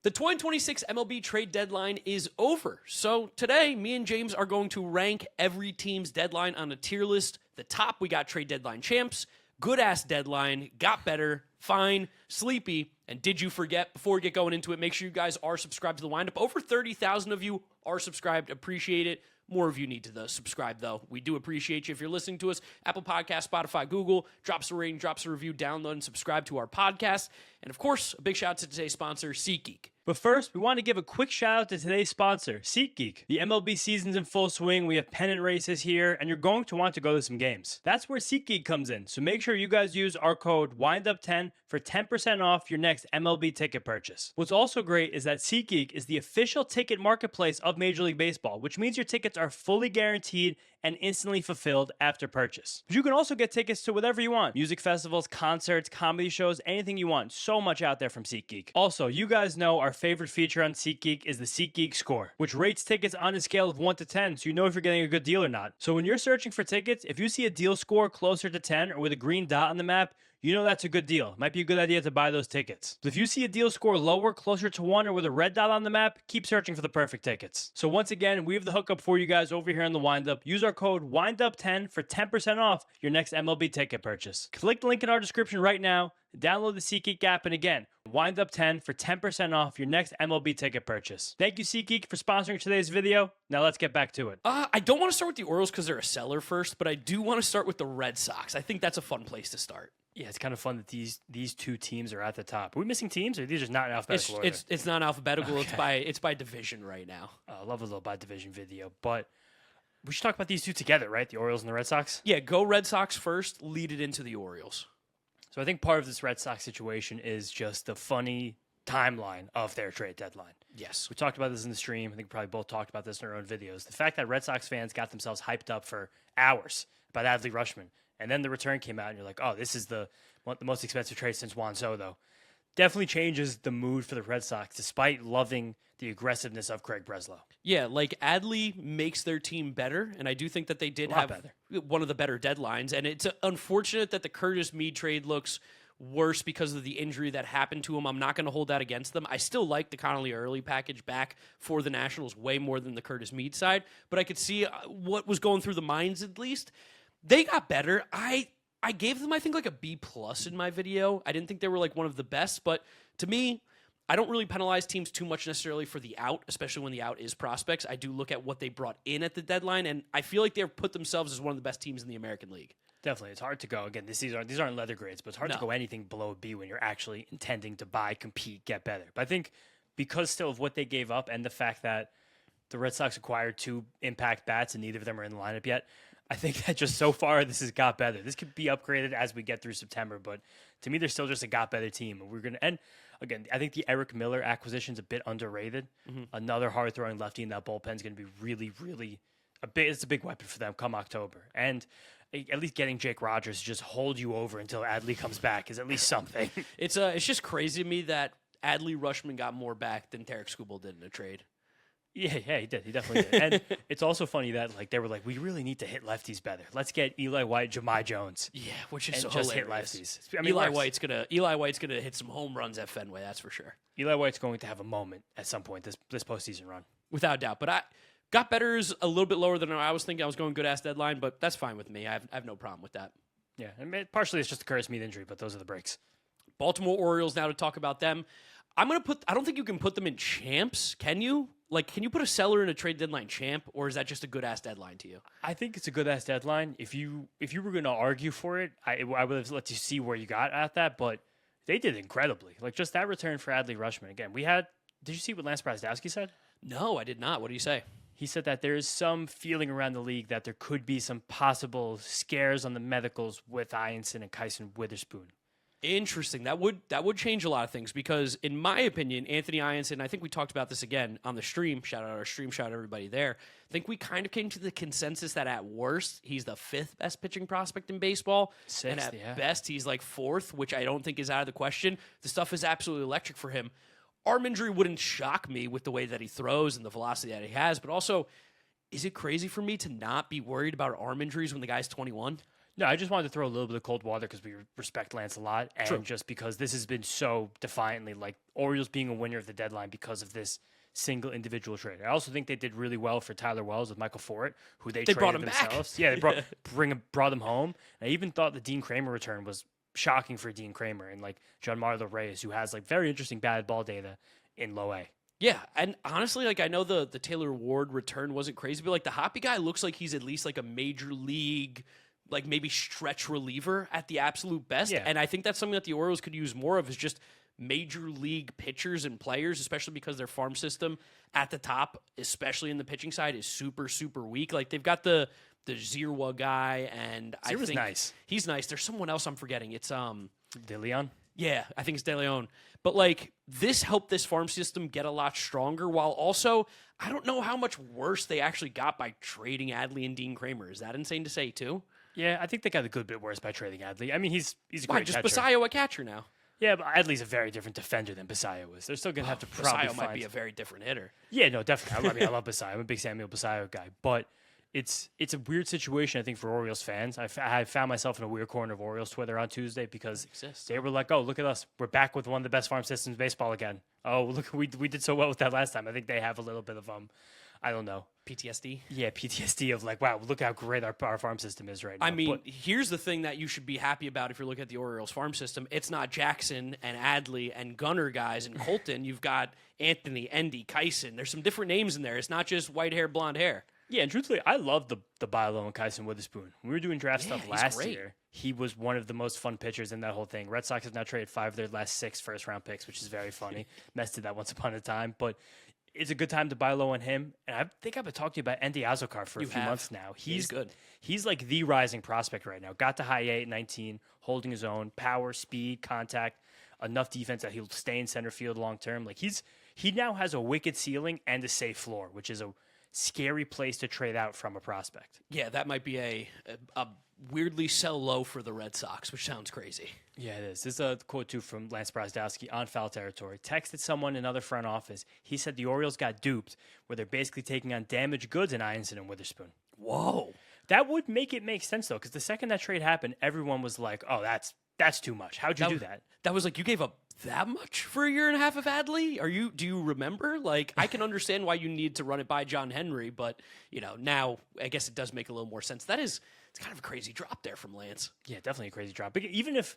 The 2026 MLB trade deadline is over. So today, me and James are going to rank every team's deadline on a tier list. The top, we got trade deadline champs, good ass deadline, got better, fine, sleepy, and did you forget? Before we get going into it, make sure you guys are subscribed to the Windup. Over 30,000 of you are subscribed. Appreciate it. More of you need to subscribe, though. We do appreciate you. If you're listening to us, Apple Podcasts, Spotify, Google, drop us a rating, drop us a review, download, and subscribe to our podcast. And, of course, a big shout out to today's sponsor, SeatGeek. But first, we want to give a quick shout out to today's sponsor, SeatGeek. The MLB season's in full swing. We have pennant races here, and you're going to want to go to some games. That's where SeatGeek comes in. So make sure you guys use our code WINDUP10 for 10% off your next MLB ticket purchase. What's also great is that SeatGeek is the official ticket marketplace of Major League Baseball, which means your tickets are fully guaranteed and instantly fulfilled after purchase. But you can also get tickets to whatever you want. Music festivals, concerts, comedy shows, anything you want. So much out there from SeatGeek. Also, you guys know our favorite feature on SeatGeek is the SeatGeek score, which rates tickets on a scale of 1 to 10 so you know if you're getting a good deal or not. So when you're searching for tickets, if you see a deal score closer to 10 or with a green dot on the map, you know that's a good deal. Might be a good idea to buy those tickets. But if you see a deal score lower, closer to 1, or with a red dot on the map, keep searching for the perfect tickets. So once again, we have the hookup for you guys over here in the Windup. Use our code WINDUP10 for 10% off your next MLB ticket purchase. Click the link in our description right now, download the SeatGeek app, and again, WINDUP10 for 10% off your next MLB ticket purchase. Thank you, SeatGeek, for sponsoring today's video. Now let's get back to it. I don't want to start with the Orioles because they're a seller first, but I do want to start with the Red Sox. I think that's a fun place to start. Yeah, it's kind of fun that these two teams are at the top. Are we missing teams, or are these just not in alphabetical order? It's not alphabetical. Okay. It's by division right now. I love a little by division video, but we should talk about these two together, right? The Orioles and the Red Sox. Yeah, go Red Sox first. Lead it into the Orioles. So I think part of this Red Sox situation is just the funny timeline of their trade deadline. Yes. We talked about this in the stream. I think we probably both talked about this in our own videos. The fact that Red Sox fans got themselves hyped up for hours about Adley Rutschman, and then the return came out, and you're like, oh, this is the most expensive trade since Juan Soto. Definitely changes the mood for the Red Sox, despite loving the aggressiveness of Craig Breslow. Yeah, like Adley makes their team better, and I do think that they did have one of the better deadlines. And it's unfortunate that the Curtis Mead trade looks worse because of the injury that happened to him. I'm not going to hold that against them. I still like the Connolly Early package back for the Nationals way more than the Curtis Mead side, but I could see what was going through the minds at least. They got better. I gave them, I think, like a B+ in my video. I didn't think they were like one of the best, but to me, I don't really penalize teams too much necessarily for the out, especially when the out is prospects. I do look at what they brought in at the deadline, and I feel like they've put themselves as one of the best teams in the American League. Definitely. It's hard to go. Again, these aren't leather grades, but it's hard to go anything below a B when you're actually intending to buy, compete, get better. But I think because still of what they gave up and the fact that the Red Sox acquired 2 impact bats and neither of them are in the lineup yet, I think that just so far this has got better. This could be upgraded as we get through September, but to me, they're still just a got better team. And again, I think the Eric Miller acquisition is a bit underrated. Mm-hmm. Another hard throwing lefty in that bullpen is going to be really, really it's a big weapon for them come October. And at least getting Jake Rogers to just hold you over until Adley comes back is at least something. It's just crazy to me that Adley Rutschman got more back than Tarek Skubal did in a trade. Yeah, he did. He definitely did. And it's also funny that they were like, we really need to hit lefties better. Let's get Eli White, Jahmai Jones. Yeah, which is and so just hilarious. Hit lefties. I mean, Eli White's gonna hit some home runs at Fenway. That's for sure. Eli White's going to have a moment at some point this postseason run, without doubt. But I got better is a little bit lower than I was thinking. I was going good ass deadline, but that's fine with me. I have no problem with that. Yeah, I mean, partially it's just a Curtis Mead injury, but those are the breaks. Baltimore Orioles now to talk about them. I don't think you can put them in champs. Can you? Can you put a seller in a trade deadline champ, or is that just a good-ass deadline to you? I think it's a good-ass deadline. If you were going to argue for it, I would have let you see where you got at that, but they did incredibly. Just that return for Adley Rutschman. Again, did you see what Lance Brazdowski said? No, I did not. What did he say? He said that there is some feeling around the league that there could be some possible scares on the medicals with Ianson and Kyson Witherspoon. Interesting. That would change a lot of things because, in my opinion, Anthony Ianson, I think we talked about this again on the stream. Shout out our stream. Shout out everybody there. I think we kind of came to the consensus that at worst, he's the 5th best pitching prospect in baseball. 6th, and at best, he's like 4th, which I don't think is out of the question. The stuff is absolutely electric for him. Arm injury wouldn't shock me with the way that he throws and the velocity that he has, but also, is it crazy for me to not be worried about arm injuries when the guy's 21? No, I just wanted to throw a little bit of cold water because we respect Lance a lot, and True. just because this has been so defiantly like Orioles being a winner of the deadline because of this single individual trade. I also think they did really well for Tyler Wells with Michael Fort, who they brought traded him back. themselves. Yeah, they brought him home. And I even thought the Dean Kramer return was shocking for Dean Kramer and like John Marlo Reyes, who has like very interesting bad ball data in low A. Yeah, and honestly, like I know the Taylor Ward return wasn't crazy, but like the Hoppy guy looks like he's at least like a major league, like maybe stretch reliever at the absolute best. Yeah. And I think that's something that the Orioles could use more of is just major league pitchers and players, especially because their farm system at the top, especially in the pitching side, is super, super weak. Like they've got the Zirwa guy, and I Zirwa's think nice. He's nice. There's someone else I'm forgetting. It's De Leon? Yeah, I think it's De Leon. But like this helped this farm system get a lot stronger, while also I don't know how much worse they actually got by trading Adley and Dean Kramer. Is that insane to say too? Yeah, I think they got a good bit worse by trading Adley. I mean, he's a Why great just catcher. Basayo a catcher now? Yeah, but Adley's a very different defender than Basayo is. They're still going to have to probably Basayo might be a very different hitter. Yeah, no, definitely. I love Basayo. I'm a big Samuel Basayo guy. But it's a weird situation, I think, for Orioles fans. I found myself in a weird corner of Orioles Twitter on Tuesday because they were like, oh, look at us. We're back with one of the best farm systems in baseball again. Oh, look, we did so well with that last time. I think they have a little bit of, I don't know. PTSD? Yeah, PTSD of like, wow, look how great our farm system is right now. I mean, here's the thing that you should be happy about if you're looking at the Orioles farm system. It's not Jackson and Adley and Gunnar guys and Colton. You've got Anthony, Endy, Kyson. There's some different names in there. It's not just white hair, blonde hair. Yeah, and truthfully, I love the Bilo and Kyson Witherspoon. When we were doing draft stuff last year, he was one of the most fun pitchers in that whole thing. Red Sox have now traded 5 of their last 6 first-round picks, which is very funny. Mets did that once upon a time, but it's a good time to buy low on him. And I think I've been talking to you about Endy Azokar for a few months now. He's good. He's like the rising prospect right now. Got to high A at 19, holding his own, power, speed, contact, enough defense that he'll stay in center field long term. Like he now has a wicked ceiling and a safe floor, which is a scary place to trade out from a prospect. Yeah, that might be a weirdly sell low for the Red Sox, which sounds crazy. Yeah, it is. This is a quote, too, from Lance Brozdowski on Foul Territory. Texted someone in another front office. He said the Orioles got duped, where they're basically taking on damaged goods in Ianson and Witherspoon. Whoa. That would make sense, though, because the second that trade happened, everyone was like, oh, that's too much. How'd you do that? That was like, you gave up that much for a year and a half of Adley? Do you remember? Like, I can understand why you need to run it by John Henry, but, now I guess it does make a little more sense. It's kind of a crazy drop there from Lance. Yeah, definitely a crazy drop. But even if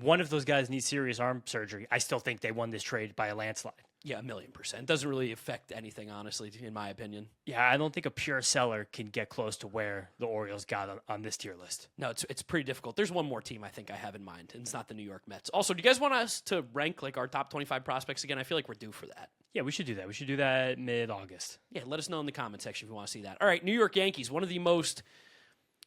one of those guys needs serious arm surgery, I still think they won this trade by a landslide. Yeah, 1,000,000%. Doesn't really affect anything, honestly, in my opinion. Yeah, I don't think a pure seller can get close to where the Orioles got on this tier list. No, it's pretty difficult. There's one more team I think I have in mind, and it's not the New York Mets. Also, do you guys want us to rank like our top 25 prospects again? I feel like we're due for that. Yeah, we should do that. We should do that mid-August. Yeah, let us know in the comment section if you want to see that. All right, New York Yankees, one of the most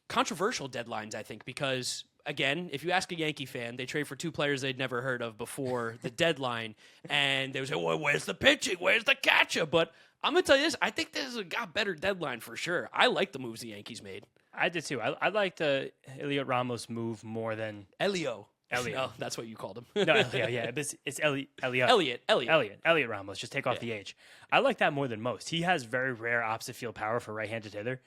controversial deadlines, I think, because again, if you ask a Yankee fan, they trade for 2 players they'd never heard of before the deadline, and they would say, well, where's the pitching? Where's the catcher? But I'm going to tell you this, I think this is a got better deadline for sure. I like the moves the Yankees made. I did too. I like the Elliot Ramos move more than... Elio. Elliot. Oh, that's what you called him. No, yeah. It's Elliot. Elliot Ramos. Just take off the H. I like that more than most. He has very rare opposite field power for right-handed hitter,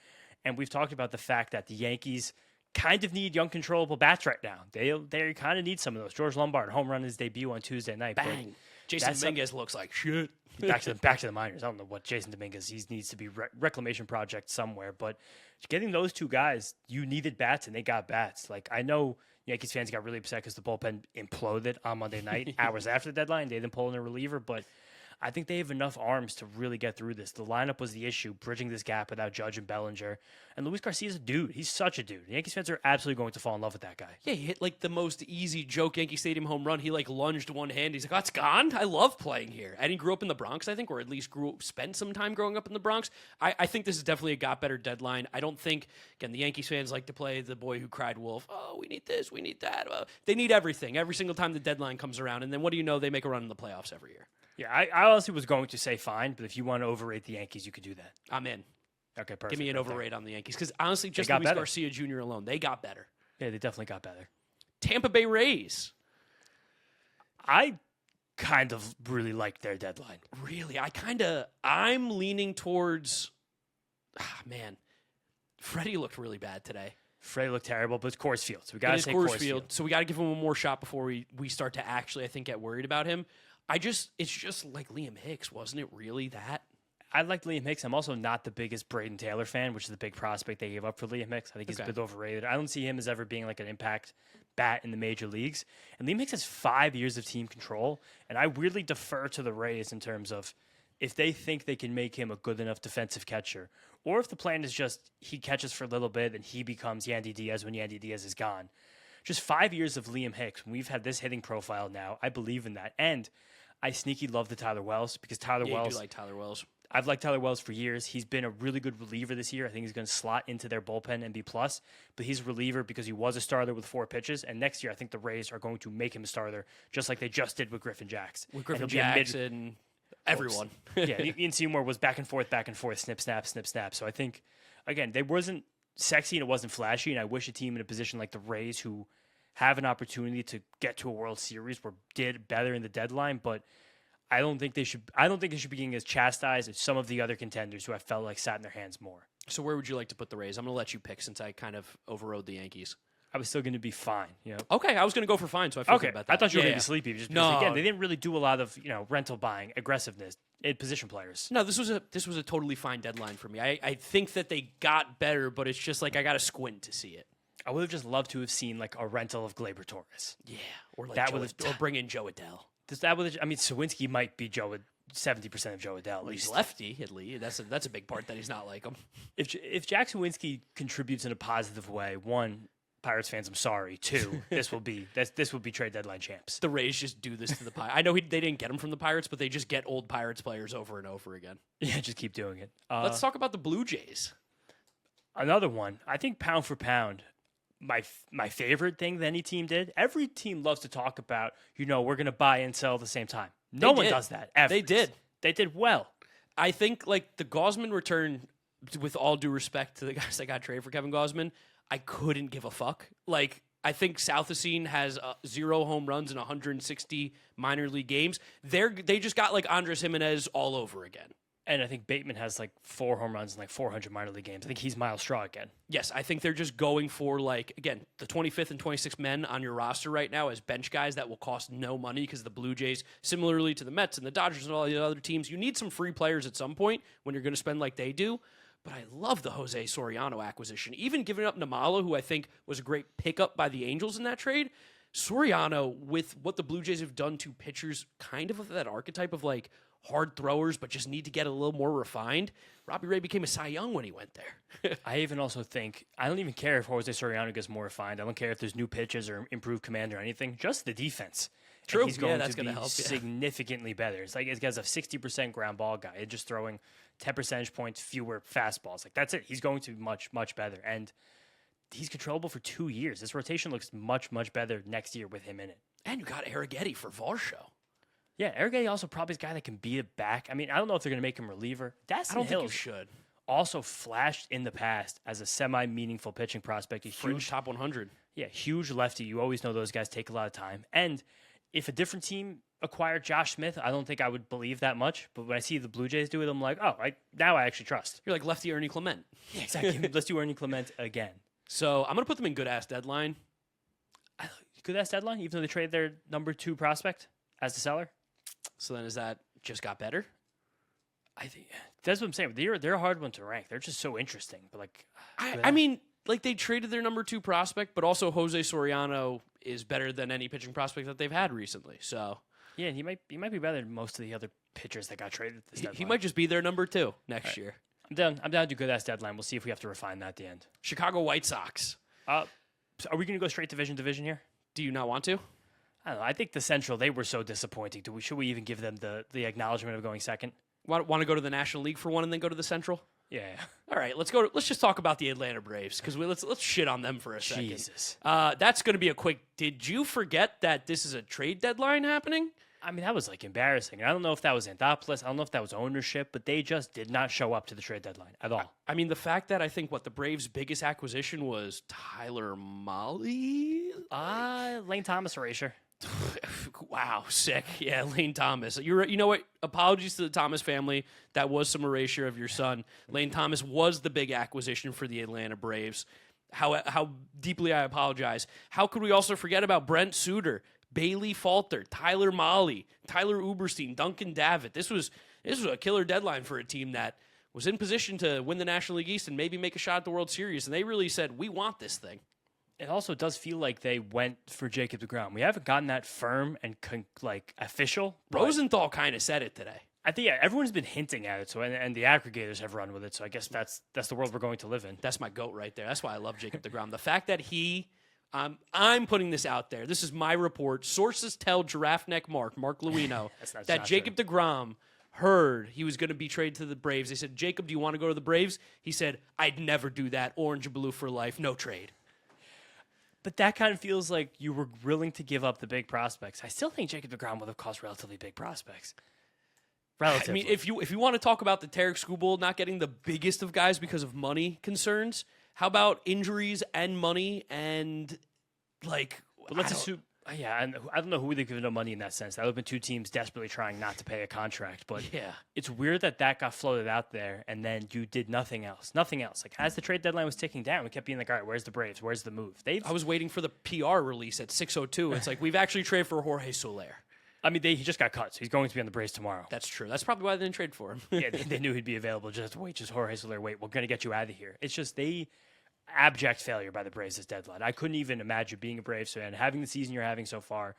and we've talked about the fact that the Yankees kind of need young, controllable bats right now. They kind of need some of those. George Lombard home run his debut on Tuesday night. Bang. Jason Dominguez looks like shit. back to the minors. I don't know what Jason Dominguez. He needs to be reclamation project somewhere. But getting those 2 guys, you needed bats, and they got bats. Like I know Yankees fans got really upset because the bullpen imploded on Monday night, hours after the deadline. They didn't pull in a reliever, but I think they have enough arms to really get through this. The lineup was the issue, bridging this gap without Judge and Bellinger. And Luis Garcia's a dude. He's such a dude. The Yankees fans are absolutely going to fall in love with that guy. Yeah, he hit like the most easy joke Yankee Stadium home run. He like lunged one hand. He's like, oh, it's gone. I love playing here. And he grew up in the Bronx, I think, or at least spent some time growing up in the Bronx. I think this is definitely a got better deadline. I don't think, again, the Yankees fans like to play the boy who cried wolf. Oh, we need this, we need that. They need everything every single time the deadline comes around. And then what do you know? They make a run in the playoffs every year. Yeah, I honestly was going to say fine, but if you want to overrate the Yankees, you could do that. I'm in. Okay, perfect. Give me an overrate on the Yankees. Because honestly, just Luis Garcia Jr. alone, they got better. Yeah, they definitely got better. Tampa Bay Rays. I kind of really liked their deadline. Really? I'm leaning towards, man, Freddie looked really bad today. Frey looked terrible, but it's Coors Field, so we got It to is say Coors Coors Field, so we got to give him one more shot before we start to actually, I think, get worried about him. It's just like Liam Hicks, wasn't it really that? I like Liam Hicks. I'm also not the biggest Braden Taylor fan, which is the big prospect they gave up for Liam Hicks. I think he's a bit overrated. I don't see him as ever being like an impact bat in the major leagues. And Liam Hicks has 5 years of team control, and I weirdly defer to the Rays in terms of if they think they can make him a good enough defensive catcher, or if the plan is just he catches for a little bit and he becomes Yandy Diaz when Yandy Diaz is gone. Just 5 years of Liam Hicks, when we've had this hitting profile now, I believe in that. And I sneaky love the Tyler Wells because Tyler Wells. You do like Tyler Wells. I've liked Tyler Wells for years. He's been a really good reliever this year. I think he's going to slot into their bullpen and be plus. But he's a reliever because he was a starter with 4 pitches. And next year, I think the Rays are going to make him a starter, just like they just did with Griffin Jacks. With Griffin Jacks and everyone. Yeah, Ian Seymour was back and forth, snip, snap, snip, snap. So I think, again, they wasn't sexy and it wasn't flashy. And I wish a team in a position like the Rays, who have an opportunity to get to a World Series, did better in the deadline. But I don't think they should be getting as chastised as some of the other contenders who I felt like sat in their hands more. So where would you like to put the Rays? I'm going to let you pick since I kind of overrode the Yankees. I was still going to be fine, Okay, I was going to go for fine, so I feel good about that. I thought you were going to be sleepy. Just because, No. again, they didn't really do a lot of rental buying, aggressiveness in position players. No, this was a totally fine deadline for me. I think that they got better, but it's just like I got to squint to see it. I would have just loved to have seen like a rental of Gleyber Torres. Yeah, or like or bring in Joe Adell. Sawinski might be 70% of Joe Adell. He's lefty, at least. That's a big part that he's not like him. If Jack Sawinski contributes in a positive way, one, Pirates fans, I'm sorry. 2, this will be trade deadline champs. The Rays just do this to the Pirates. I know they didn't get him from the Pirates, but they just get old Pirates players over and over again. Yeah, just keep doing it. Let's talk about the Blue Jays. Another one. I think pound for pound, my favorite thing that any team did. Every team loves to talk about, we're going to buy and sell at the same time. No one does that ever. They did. They did well. I think like the Gausman return, with all due respect to the guys that got traded for Kevin Gausman, I couldn't give a fuck. Like, I think Southacene has 0 home runs in 160 minor league games. They just got like Andres Jimenez all over again. And I think Bateman has like 4 home runs in like 400 minor league games. I think he's Miles Straw again. Yes, I think they're just going for like, again, the 25th and 26th men on your roster right now as bench guys that will cost no money because the Blue Jays, similarly to the Mets and the Dodgers and all the other teams, you need some free players at some point when you're going to spend like they do. But I love the Jose Soriano acquisition. Even giving up Namala, who I think was a great pickup by the Angels in that trade, Soriano, with what the Blue Jays have done to pitchers, kind of that archetype of like hard throwers, but just need to get a little more refined. Robbie Ray became a Cy Young when he went there. I even also think, I don't even care if Jose Soriano gets more refined. I don't care if there's new pitches or improved command or anything. Just the defense. True. And he's going that's to be help, significantly better. It's like this guy's a 60% ground ball guy. It's just throwing 10 percentage points fewer fastballs. Like, that's it. He's going to be much, much better. And he's controllable for 2 years. This rotation looks much, much better next year with him in it. And you got Arrighetti for Varsho. Yeah, Arrighetti also probably is a guy that can beat it back. I mean, I don't know if they're going to make him reliever. I don't think you should. Also flashed in the past as a semi-meaningful pitching prospect. A huge top 100. Yeah, huge lefty. You always know those guys take a lot of time. And if a different team acquired Josh Smith, I don't think I would believe that much. But when I see the Blue Jays do it, I'm like, now I actually trust. You're like lefty Ernie Clement. Yeah, exactly. Let's do Ernie Clement again. So I'm going to put them in good-ass deadline. Good-ass deadline, even though they traded their number 2 prospect as the seller? So then is that just got better? I think that's what I'm saying. They're a hard one to rank. They're just so interesting. But like, I mean, like they traded their number 2 prospect, but also Jose Soriano is better than any pitching prospect that they've had recently. So yeah, he might be better than most of the other pitchers that got traded this deadline. He might just be their number 2 next year. I'm down to do good ass deadline. We'll see if we have to refine that at the end. Chicago White Sox. Are we going to go straight division here? Do you not want to? I don't know. I think the Central, they were so disappointing. Should we even give them the acknowledgement of going second? Want to go to the National League for one and then go to the Central? Yeah. All right, let's go. Let's just talk about the Atlanta Braves because let's shit on them for a second. Jesus. That's going to be a quick. Did you forget that this is a trade deadline happening? I mean, that was like embarrassing. I don't know if that was Anthopoulos. I don't know if that was ownership, but they just did not show up to the trade deadline at all. I mean, the fact that I think the Braves' biggest acquisition was Tyler Mahle. Lane Thomas erasure. Wow, sick. Yeah, Lane Thomas. You know what? Apologies to the Thomas family. That was some erasure of your son. Lane Thomas was the big acquisition for the Atlanta Braves. How deeply I apologize. How could we also forget about Brent Suter, Bailey Falter, Tyler Mahle, Tyler Uberstein, Duncan Davitt? This was a killer deadline for a team that was in position to win the National League East and maybe make a shot at the World Series, and they really said, we want this thing. It also does feel like they went for Jacob deGrom. We haven't gotten that firm and official. Rosenthal kind of said it today. I think everyone's been hinting at it, so and the aggregators have run with it. So I guess that's the world we're going to live in. That's my goat right there. That's why I love Jacob deGrom. The fact that I'm putting this out there. This is my report. Sources tell Giraffe Neck Mark Luino, that Jacob deGrom heard he was going to be traded to the Braves. They said, Jacob, do you want to go to the Braves? He said, I'd never do that. Orange and blue for life. No trade. But that kind of feels like you were willing to give up the big prospects. I still think Jacob deGrom would have cost relatively big prospects. Relatively. I mean, if you want to talk about the Tarek Skubal not getting the biggest of guys because of money concerns, how about injuries and money and like? But let's assume. Yeah, and I don't know who they've given no money in that sense. That would have been two teams desperately trying not to pay a contract. But yeah, it's weird that got floated out there, and then you did nothing else. Nothing else. Like as the trade deadline was ticking down, we kept being like, all right, where's the Braves? Where's the move? I was waiting for the PR release at 6:02. It's like we've actually traded for Jorge Soler. I mean, he just got cut, so he's going to be on the Braves tomorrow. That's true. That's probably why they didn't trade for him. Yeah, they knew he'd be available. Just Jorge Soler. Wait, we're going to get you out of here. It's just abject failure by the Braves this deadline. I couldn't even imagine being a Braves fan, having the season you're having so far,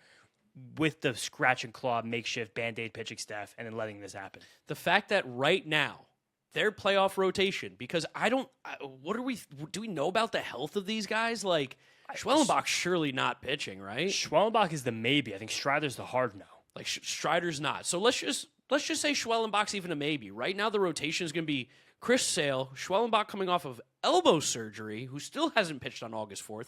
with the scratch and claw makeshift Band-Aid pitching staff, and then letting this happen. The fact that right now their playoff rotation, because do we know about the health of these guys? Like Schwellenbach's surely not pitching, right? Schwellenbach is the maybe. I think Strider's the hard no. Like Strider's not. So let's just say Schwellenbach's even a maybe. Right now the rotation is going to be Chris Sale, Schwellenbach coming off of elbow surgery, who still hasn't pitched on August 4th.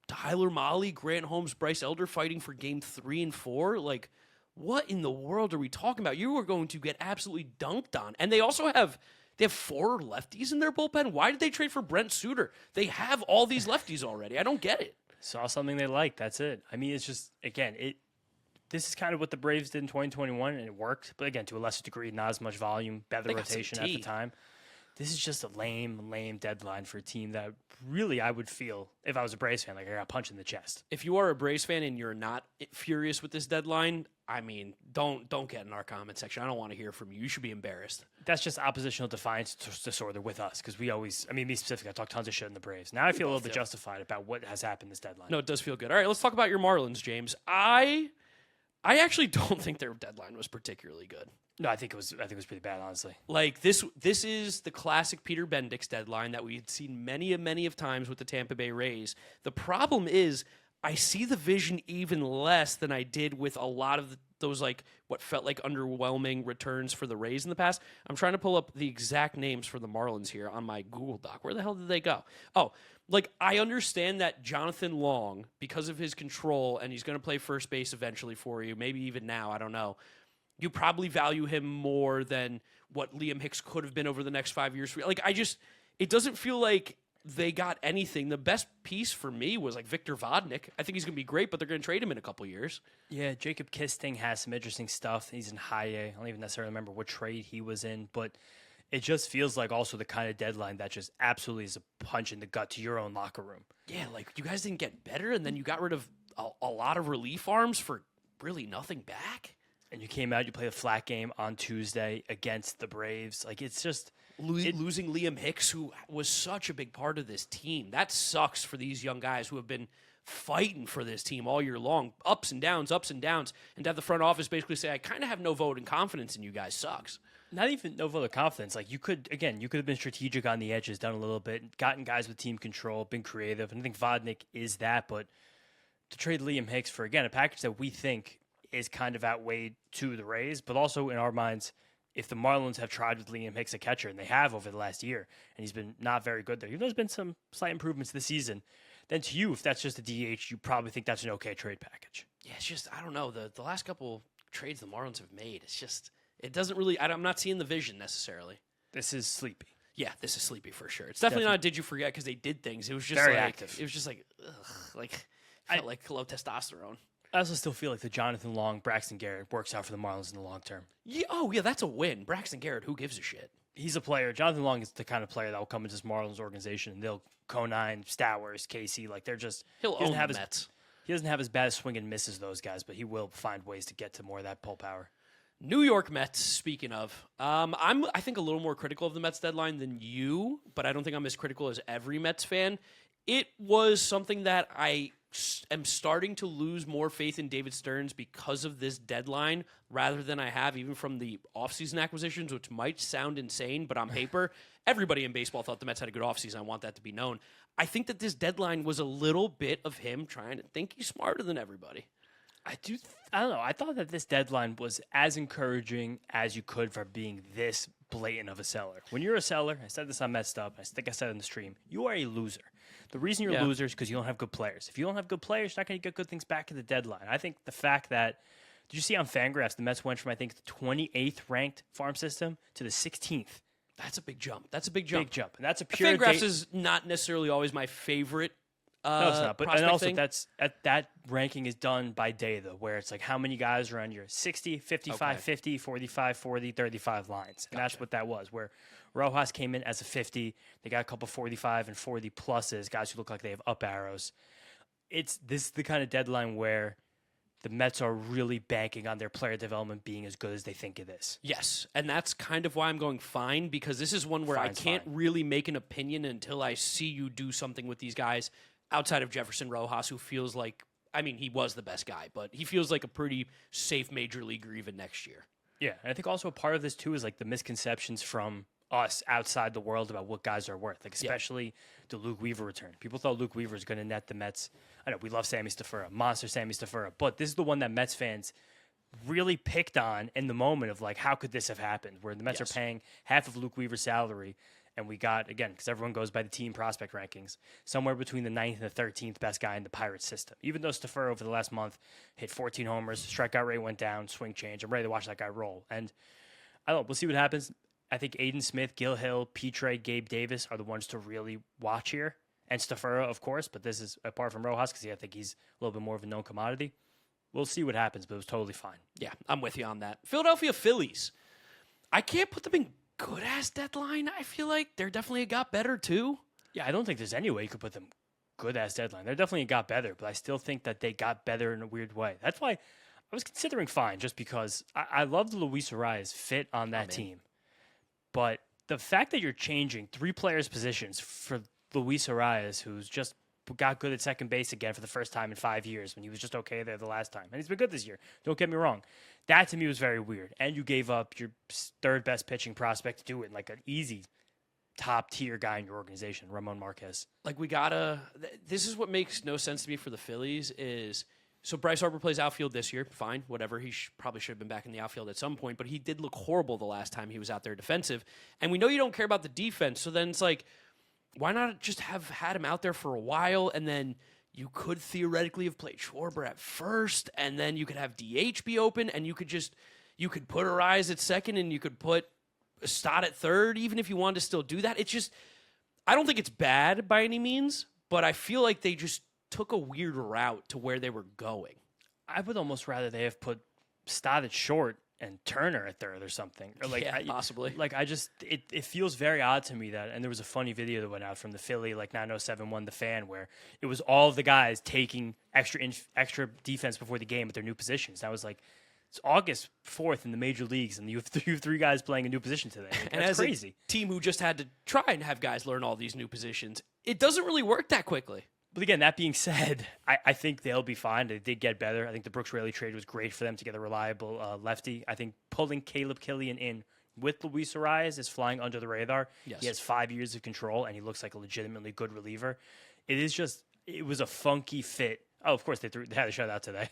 Tyler Mahle, Grant Holmes, Bryce Elder fighting for game 3 and 4. Like, what in the world are we talking about? You are going to get absolutely dunked on. And they also have 4 lefties in their bullpen. Why did they trade for Brent Suter? They have all these lefties already. I don't get it. Saw something they liked. That's it. I mean, it's just, again, this is kind of what the Braves did in 2021, and it worked. But again, to a lesser degree, not as much volume, better rotation at the time. This is just a lame deadline for a team that really I would feel, if I was a Braves fan, like I got punched in the chest. If you are a Braves fan and you're not furious with this deadline, I mean, don't get in our comment section. I don't want to hear from you. You should be embarrassed. That's just oppositional defiance disorder with us, because we always, I mean, me specifically, I talk tons of shit in the Braves. Now I feel a little bit justified about what has happened this deadline. No, it does feel good. All right, let's talk about your Marlins, James. I actually don't think their deadline was particularly good. No, I think it was pretty bad, honestly. Like this is the classic Peter Bendix deadline that we've seen many of times with the Tampa Bay Rays. The problem is I see the vision even less than I did with a lot of those like what felt like underwhelming returns for the Rays in the past. I'm trying to pull up the exact names for the Marlins here on my Google Doc. Where the hell did they go? Oh, like I understand that Jonathan Long, because of his control, and he's going to play first base eventually for you, maybe even now, I don't know. You probably value him more than what Liam Hicks could have been over the next 5 years. Like, it doesn't feel like they got anything. The best piece for me was like Victor Vodnik. I think he's going to be great, but they're going to trade him in a couple years. Yeah, Jacob Kisting has some interesting stuff. He's in high A. I don't even necessarily remember what trade he was in, but it just feels like also the kind of deadline that just absolutely is a punch in the gut to your own locker room. Yeah, like you guys didn't get better, and then you got rid of a lot of relief arms for really nothing back. And you came out, you played a flat game on Tuesday against the Braves. Like, it's just losing Liam Hicks, who was such a big part of this team. That sucks for these young guys who have been fighting for this team all year long. Ups and downs. And to have the front office basically say, I kind of have no vote and confidence in you guys sucks. Not even no vote of confidence. Like, you could have been strategic on the edges, done a little bit, gotten guys with team control, been creative. And I think Vodnik is that. But to trade Liam Hicks for, again, a package that we think is kind of outweighed to the Rays, but also in our minds, if the Marlins have tried with Liam Hicks, a catcher, and they have over the last year, and he's been not very good there, even though there's been some slight improvements this season, then to you, if that's just a DH, you probably think that's an okay trade package. Yeah, it's just, I don't know, the last couple trades the Marlins have made, it's just, it doesn't really, I'm not seeing the vision necessarily. This is sleepy. Yeah, this is sleepy for sure. It's definitely not Did You Forget, because they did things. It was just very like, active. It was just like, ugh, like, felt like low testosterone. I also still feel like the Jonathan Long, Braxton Garrett works out for the Marlins in the long term. Yeah, oh, yeah, that's a win. Braxton Garrett, who gives a shit? he's a player. Jonathan Long is the kind of player that will come into this Marlins organization and they'll Conine, Stowers, Casey, like they're just He'll own the Mets. He doesn't have as bad a swing and miss as those guys, but he will find ways to get to more of that pull power. New York Mets, speaking of. I think, a little more critical of the Mets deadline than you, but I don't think I'm as critical as every Mets fan. It was something that I am starting to lose more faith in David Stearns because of this deadline rather than I have even from the offseason acquisitions, which might sound insane, but on paper, everybody in baseball thought the Mets had a good offseason. I want that to be known. I think that this deadline was a little bit of him trying to think he's smarter than everybody. I don't know. I thought that this deadline was as encouraging as you could for being this blatant of a seller. When you're a seller, I said this on Mets Up, I think I said it in the stream, you are a loser. The reason you're a loser is because you don't have good players. If you don't have good players, you're not going to get good things back at the deadline. I think the fact that, did you see on Fangraphs, the Mets went from, I think, the 28th ranked farm system to the 16th. That's a big jump. Big jump. And that's a pure Fangraphs is not necessarily always my favorite. No, it's not. But and also that ranking is done by day though, where it's like how many guys are on your 60, 55, 50, 45, 40, 35 lines. And that's what that was, where Rojas came in as a 50. They got a couple 45 and 40 pluses, guys who look like they have up arrows. This is the kind of deadline where the Mets are really banking on their player development being as good as they think it is. Yes, and that's kind of why I'm going fine, because this is one where I can't really make an opinion until I see you do something with these guys outside of Jefferson Rojas, who feels like, I mean, he was the best guy, but he feels like a pretty safe major leaguer even next year. Yeah, and I think also a part of this, too, is like the misconceptions from us outside the world about what guys are worth, like especially the Luke Weaver return. People thought Luke Weaver was going to net the Mets. I know we love Sammy Stafura, monster Sammy Stafura, but this is the one that Mets fans really picked on in the moment of like, how could this have happened? Where the Mets are paying half of Luke Weaver's salary, and we got, again, because everyone goes by the team prospect rankings, somewhere between the 9th and the 13th best guy in the Pirates system. Even though Stafura over the last month hit 14 homers, strikeout rate went down, swing change. I'm ready to watch that guy roll. And I don't know, we'll see what happens. I think Aiden Smith, Gil Hill, Petre, Gabe Davis are the ones to really watch here. And Stafura, of course, but this is apart from Rojas because I think he's a little bit more of a known commodity. We'll see what happens, but it was totally fine. Yeah, I'm with you on that. Philadelphia Phillies. I can't put them in good-ass deadline. I feel like they're definitely got better, too. Yeah, I don't think there's any way you could put them good-ass deadline. They're definitely got better, but I still think that they got better in a weird way. That's why I was considering fine, just because I love the Luis Arias fit on that team. But the fact that you're changing 3 players' positions for Luis Arias, who's just got good at second base again for the first time in 5 years when he was just okay there the last time. And he's been good this year. Don't get me wrong. That to me was very weird. And you gave up your 3rd best pitching prospect to do it in like an easy top tier guy in your organization, Ramon Marquez. Like this is what makes no sense to me for the Phillies is, so Bryce Harper plays outfield this year. Fine, whatever. He probably should have been back in the outfield at some point, but he did look horrible the last time he was out there defensive. And we know you don't care about the defense. So then it's like, why not just have had him out there for a while, and then you could theoretically have played Schwarber at first, and then you could have DH be open, and you could put Arias at second, and you could put Stott at third, even if you wanted to still do that. It's just, I don't think it's bad by any means, but I feel like they just took a weird route to where they were going. I would almost rather they have put Stott at short and Turner at third or something. Or possibly. Like, it feels very odd to me that, and there was a funny video that went out from the Philly, like 907-1 The Fan, where it was all of the guys taking extra defense before the game at their new positions. That was like, it's August 4th in the major leagues, and you have 3 guys playing a new position today. And as crazy. A team who just had to try and have guys learn all these new positions, it doesn't really work that quickly. But again, that being said, I think they'll be fine. They did get better. I think the Brooks Raley trade was great for them to get a reliable lefty. I think pulling Caleb Killian in with Luis Arias is flying under the radar. Yes. He has 5 years of control, and he looks like a legitimately good reliever. It was a funky fit. Oh, of course, they had a shutout today.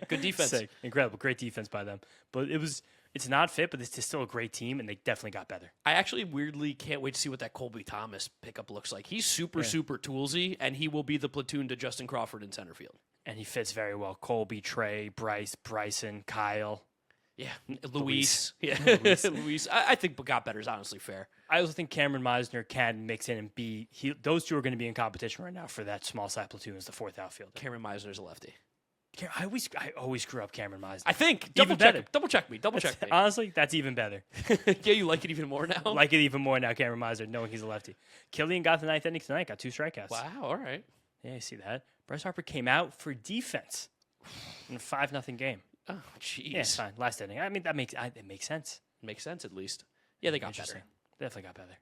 Good defense. Sick. Incredible. Great defense by them. But it's not fit, but it's still a great team, and they definitely got better. I actually weirdly can't wait to see what that Colby Thomas pickup looks like. He's super toolsy, and he will be the platoon to Justin Crawford in center field. And he fits very well. Colby, Trey, Bryce, Bryson, Kyle. Yeah, Luis. Yeah, Luis. I think got better is honestly fair. I also think Cameron Meisner can mix in and those two are going to be in competition right now for that small side platoon as the 4th outfielder. Cameron Meisner's a lefty. I always screw up Cameron Meisner. I think. Even better. Double check me. Honestly, that's even better. Yeah, you like it even more now? Like it even more now, Cameron Meisner, knowing he's a lefty. Killian got the 9th inning tonight, got 2 strikeouts. Wow, all right. Yeah, you see that. Bryce Harper came out for defense in a 5-0 game. Oh, jeez. Yeah, fine. Last inning. I mean, it makes sense. Makes sense, at least. Yeah, they got better. Definitely got better.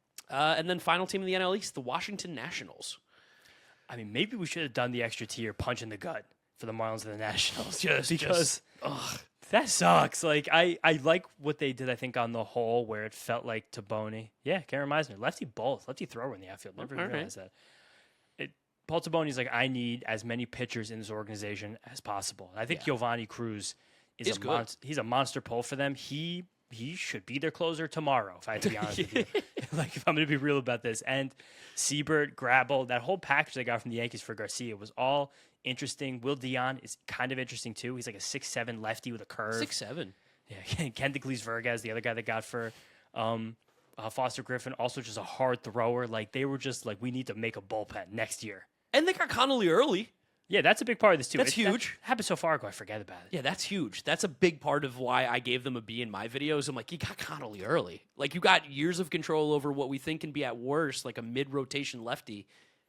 And then final team in the NL East, the Washington Nationals. I mean, maybe we should have done the extra tier punch in the gut for the Marlins and the Nationals. Because that sucks. Like, I like what they did, I think, on the whole, where it felt like Taboni. Yeah, Cameron Meisner. Lefty thrower in the outfield. Never realized that. Paul Taboni's like, I need as many pitchers in this organization as possible. And I think Giovanni Cruz is he's a monster pull for them. He should be their closer tomorrow, if I had to be honest with you. Like, if I'm going to be real about this. And Siebert, Grabble, that whole package they got from the Yankees for Garcia was all interesting. Will Dion is kind of interesting, too. He's like a 6'7" lefty with a curve. 6'7"? Yeah. Kendrick Vergas, the other guy they got for Foster Griffin, also just a hard thrower. Like, they were just like, we need to make a bullpen next year. And they got Connolly early. Yeah, that's a big part of this, too. That's huge. That happened so far ago, I forget about it. Yeah, that's huge. That's a big part of why I gave them a B in my videos. I'm like, you got Connolly early. Like, you got years of control over what we think can be at worst, like a mid-rotation lefty.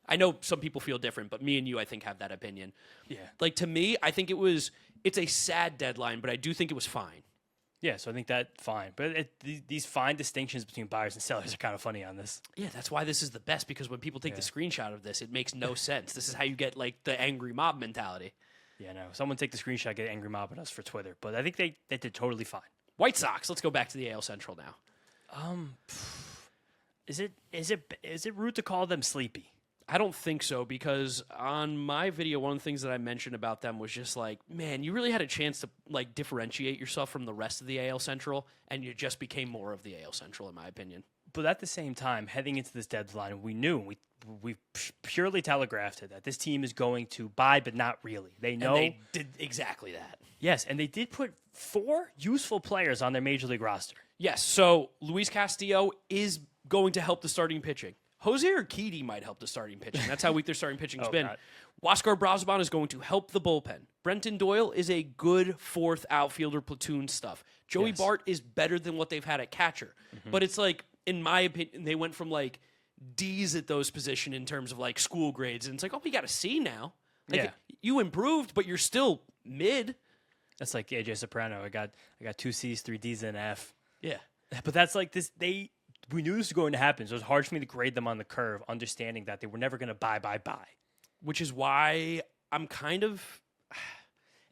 I know some people feel different, but me and you, I think, have that opinion. Yeah. Like, to me, I think it's a sad deadline, but I do think it was fine. Yeah, so I think that's fine. But these fine distinctions between buyers and sellers are kind of funny on this. Yeah, that's why this is the best, because when people take the screenshot of this, it makes no sense. This is how you get, like, the angry mob mentality. Yeah, no. Someone take the screenshot, get angry mob at us for Twitter. But I think they did totally fine. White Sox. Let's go back to the AL Central now. Is it rude to call them sleepy? I don't think so, because on my video, one of the things that I mentioned about them was just like, man, you really had a chance to like differentiate yourself from the rest of the AL Central, and you just became more of the AL Central, in my opinion. But at the same time, heading into this deadline, we knew, we purely telegraphed it, that this team is going to buy, but not really. They know. And they did exactly that. Yes, and they did put 4 useful players on their Major League roster. Yes, so Luis Castillo is going to help the starting pitching. Jose Urquidy might help the starting pitching. That's how weak their starting pitching has been. God. Huascar Brazoban is going to help the bullpen. Brenton Doyle is a good 4th outfielder platoon stuff. Joey Bart is better than what they've had at catcher. Mm-hmm. But it's like, in my opinion, they went from like D's at those positions in terms of like school grades. And it's like, oh, we got a C now. Like, you improved, but you're still mid. That's like AJ Soprano. I got 2 C's, 3 D's, and an F. Yeah. But that's like this, we knew this was going to happen, so it was hard for me to grade them on the curve, understanding that they were never going to buy. Which is why I'm kind of...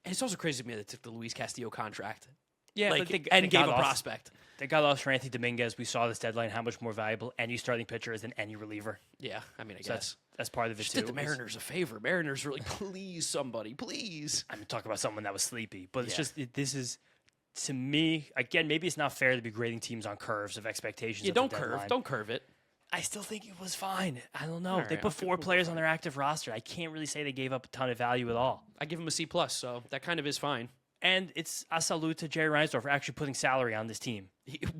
And it's also crazy to me that they took the Luis Castillo contract. Yeah, like, they gave a prospect. They got lost for Anthony Dominguez. We saw this deadline, how much more valuable any starting pitcher is than any reliever. Yeah, I mean, I guess. That's part of it, just too. Did the Mariners a favor. Mariners really, please, somebody, please. I'm talking about someone that was sleepy, but it's just, this is... To me, again, maybe it's not fair to be grading teams on curves of expectations. Yeah, don't curve it. I still think it was fine. I don't know. They put 4 players on their active roster. I can't really say they gave up a ton of value at all. I give them a C+, so that kind of is fine. And it's a salute to Jerry Reinsdorf for actually putting salary on this team.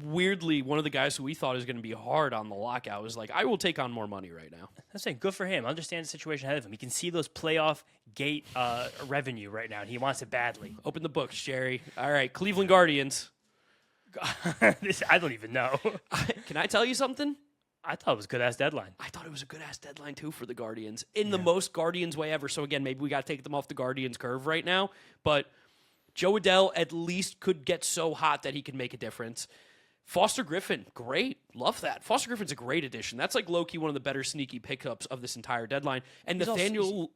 Weirdly, one of the guys who we thought was going to be hard on the lockout was like, I will take on more money right now. I'm saying good for him. Understand the situation ahead of him. He can see those playoff gate revenue right now, and he wants it badly. Open the books, Jerry. All right, Cleveland Guardians. I don't even know. Can I tell you something? I thought it was a good-ass deadline. I thought it was a good-ass deadline, too, for the Guardians. In the most Guardians way ever. So, again, maybe we got to take them off the Guardians curve right now. But Joe Adell at least could get so hot that he can make a difference. Foster Griffin, great. Love that. Foster Griffin's a great addition. That's like low-key one of the better sneaky pickups of this entire deadline. And Nathaniel...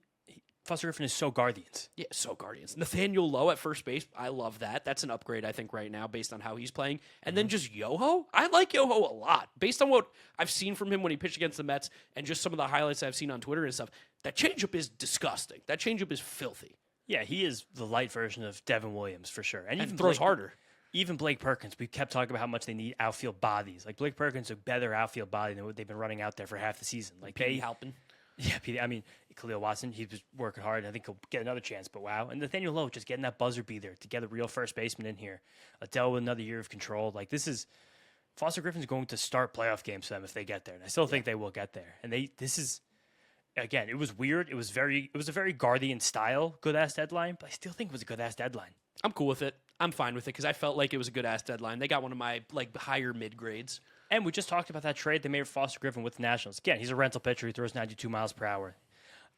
Foster Griffin is so Guardians. Yeah, so Guardians. Nathaniel Lowe at first base, I love that. That's an upgrade, I think, right now, based on how he's playing. And then just Yoho. I like Yoho a lot. Based on what I've seen from him when he pitched against the Mets and just some of the highlights I've seen on Twitter and stuff, that changeup is disgusting. That changeup is filthy. Yeah, he is the light version of Devin Williams, for sure. And even throws harder. Even Blake Perkins, we kept talking about how much they need outfield bodies. Like, Blake Perkins is a better outfield body than what they've been running out there for half the season. Like, Halpin. Yeah, I mean, Khalil Watson, he was working hard. I think he'll get another chance, but wow. And Nathaniel Lowe, just getting that buzzer beater to get a real first baseman in here. Adele with another year of control. Like, this is... Foster Griffin's going to start playoff games for them if they get there. And I still think they will get there. And this is... Again, it was weird. It was a very Guardian style good ass deadline, but I still think it was a good ass deadline. I'm cool with it. I'm fine with it because I felt like it was a good ass deadline. They got one of my like higher mid grades. And we just talked about that trade they made for Foster Griffin with the Nationals. Again, he's a rental pitcher. He throws 92 miles per hour.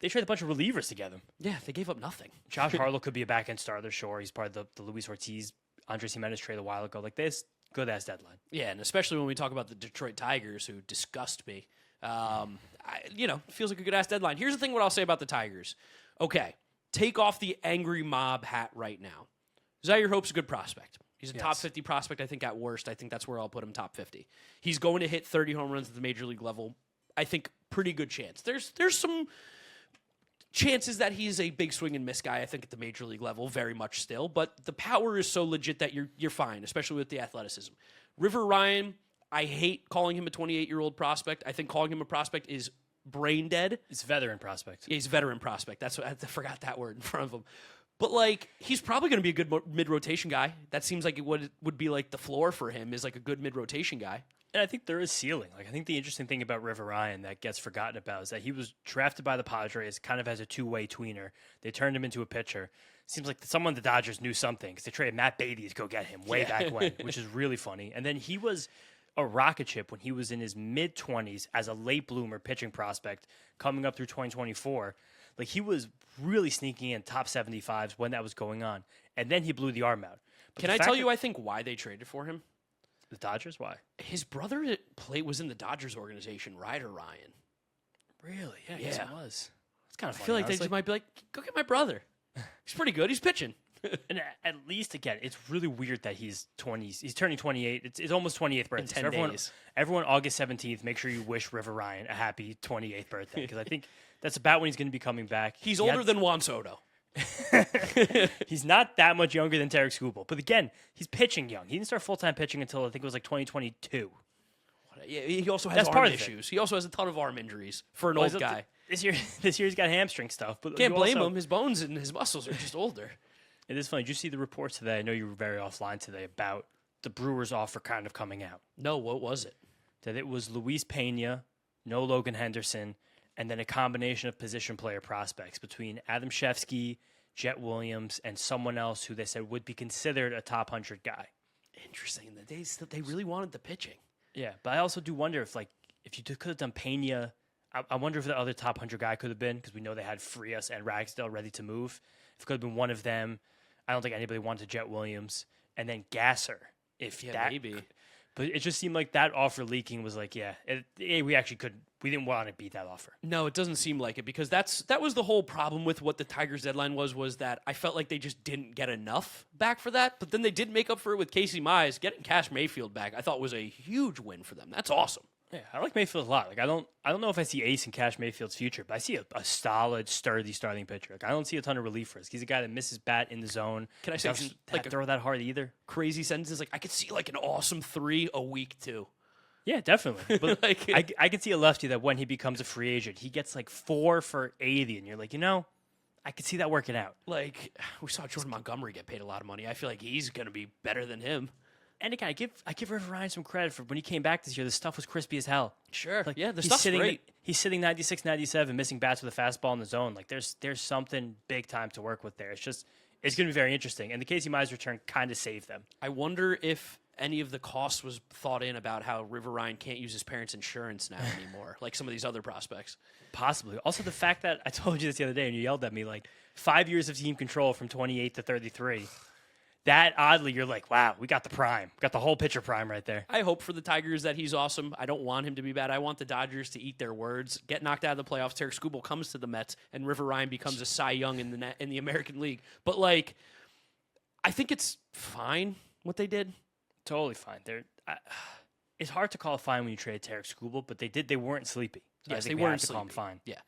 They traded a bunch of relievers to get him. Yeah, they gave up nothing. Josh Harlow could be a back end starter, sure. He's part of the Luis Ortiz, Andres Jimenez trade a while ago. Like this, good ass deadline. Yeah, and especially when we talk about the Detroit Tigers, who disgust me. Feels like a good ass deadline. Here's the thing: what I'll say about the Tigers. Okay, take off the angry mob hat right now. Zaire Hope's a good prospect. He's a top 50 prospect. I think at worst, I think that's where I'll put him top 50. He's going to hit 30 home runs at the major league level. I think pretty good chance. There's some chances that he's a big swing and miss guy, I think, at the major league level, very much still. But the power is so legit that you're fine, especially with the athleticism. River Ryan, I hate calling him a 28-year-old prospect. I think calling him a prospect is brain dead. It's veteran prospect. Yeah, he's a veteran prospect. That's what I forgot that word in front of him. But like, he's probably going to be a good mid-rotation guy. That seems like it would be like the floor for him is like a good mid-rotation guy. And I think there is ceiling. Like I think the interesting thing about River Ryan that gets forgotten about is that he was drafted by the Padres kind of as a two-way tweener. They turned him into a pitcher. Seems like someone the Dodgers knew something because they traded Matt Beatty to go get him way back when, which is really funny. And then he was a rocket ship when he was in his mid-20s as a late bloomer pitching prospect coming up through 2024. Like he was really sneaking in top 75s when that was going on. And then he blew the arm out. But Can I tell you, I think, why they traded for him? The Dodgers? Why? His brother was in the Dodgers organization, Ryder Ryan. Really? Yeah, yes, it was. It's kind of funny. I feel like they just might be like, go get my brother. He's pretty good. He's pitching. And at least, again, it's really weird that he's 20s. He's turning 28. It's almost 28th birthday. In 10 days. Everyone, August 17th, make sure you wish River Ryan a happy 28th birthday because I think that's about when he's going to be coming back. He's older than Juan Soto. He's not that much younger than Tarek Skubal. But again, he's pitching young. He didn't start full-time pitching until I think it was like 2022. Yeah, he also has arm issues. He also has a ton of arm injuries for an old guy. This year he's got hamstring stuff. But can't blame him. His bones and his muscles are just older. It is funny. Did you see the reports today? I know you were very offline today about the Brewers offer kind of coming out. No, what was it? That it was Luis Pena, no Logan Henderson, and then a combination of position player prospects between Adam Shefsky, Jet Williams, and someone else who they said would be considered a top 100 guy. Interesting. They really wanted the pitching. Yeah, but I also do wonder if you could have done Pena. I wonder if the other top 100 guy could have been, because we know they had Frias and Ragsdale ready to move. If it could have been one of them. I don't think anybody wanted Jet Williams. And then Gasser. Maybe. But it just seemed like that offer leaking was like, we didn't want to beat that offer. No, it doesn't seem like it because that was the whole problem with what the Tigers deadline was that I felt like they just didn't get enough back for that. But then they did make up for it with Casey Mize. Getting Cash Mayfield back, I thought was a huge win for them. That's awesome. Yeah, I like Mayfield a lot. Like I don't know if I see ace in Cash Mayfield's future, but I see a solid, sturdy starting pitcher. Like I don't see a ton of relief risk. He's a guy that misses bat in the zone. Can I say doesn't throw that hard either? Crazy sentences like I could see like an awesome 3 a week too. Yeah, definitely. But I can see a lefty that when he becomes a free agent, he gets like 4 for 80, and you're like, I could see that working out. Like we saw Jordan Montgomery get paid a lot of money. I feel like he's going to be better than him. And again, I give River Ryan some credit for when he came back this year. The stuff was crispy as hell. Sure, like, the stuff's great. He's sitting 96, 97, missing bats with a fastball in the zone. Like there's something big time to work with there. It's going to be very interesting. And the Casey Mize return kind of saved them. I wonder if any of the cost was thought in about how River Ryan can't use his parents' insurance now anymore, like some of these other prospects. Possibly. Also, the fact that I told you this the other day and you yelled at me, like 5 years of team control from 28 to 33. That oddly, you're like, wow, we got the prime. Got the whole pitcher prime right there. I hope for the Tigers that he's awesome. I don't want him to be bad. I want the Dodgers to eat their words, get knocked out of the playoffs. Tarek Skubal comes to the Mets, and River Ryan becomes a Cy Young in the American League. But I think it's fine what they did. Totally fine. It's hard to call it fine when you trade Tarek Skubal, but they weren't sleepy. So yes, they weren't sleepy. Call them fine. Yeah.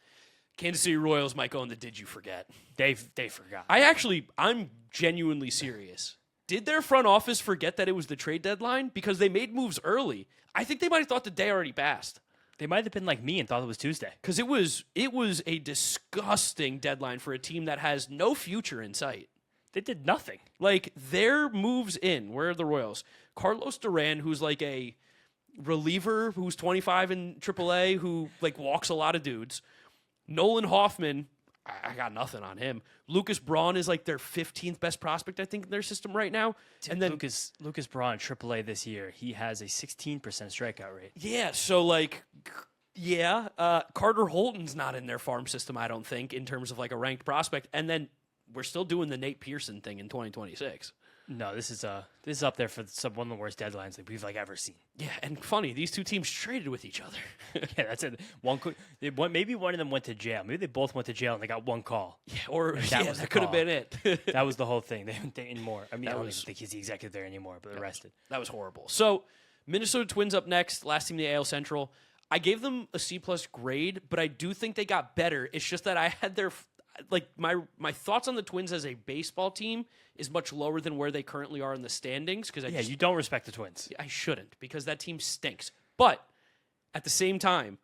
Kansas City Royals might go in the did you forget. They forgot. I'm genuinely serious. Did their front office forget that it was the trade deadline? Because they made moves early. I think they might have thought the day already passed. They might have been like me and thought it was Tuesday. Because it was a disgusting deadline for a team that has no future in sight. They did nothing. Like, their moves in, where are the Royals? Carlos Duran, who's like a reliever who's 25 in AAA, who like walks a lot of dudes. Nolan Hoffman, I got nothing on him. Lucas Braun is like their 15th best prospect, I think, in their system right now. Dude, and then Lucas Braun, AAA this year, he has a 16% strikeout rate. Yeah, so like, Carter Holton's not in their farm system, I don't think, in terms of like a ranked prospect. And then we're still doing the Nate Pearson thing in 2026. No, this is up there for one of the worst deadlines that we've ever seen. Yeah, and funny, these two teams traded with each other. Yeah, that's it. Maybe one of them went to jail. Maybe they both went to jail and they got one call. Yeah, or that could have been it. That was the whole thing. They haven't anymore. I mean, I don't even think he's the executive there anymore, but arrested. That was horrible. So Minnesota Twins up next, last team in the AL Central. I gave them a C+ grade, but I do think they got better. It's just that I had their my thoughts on the Twins as a baseball team is much lower than where they currently are in the standings. Because you don't respect the Twins. I shouldn't, because that team stinks. But at the same time,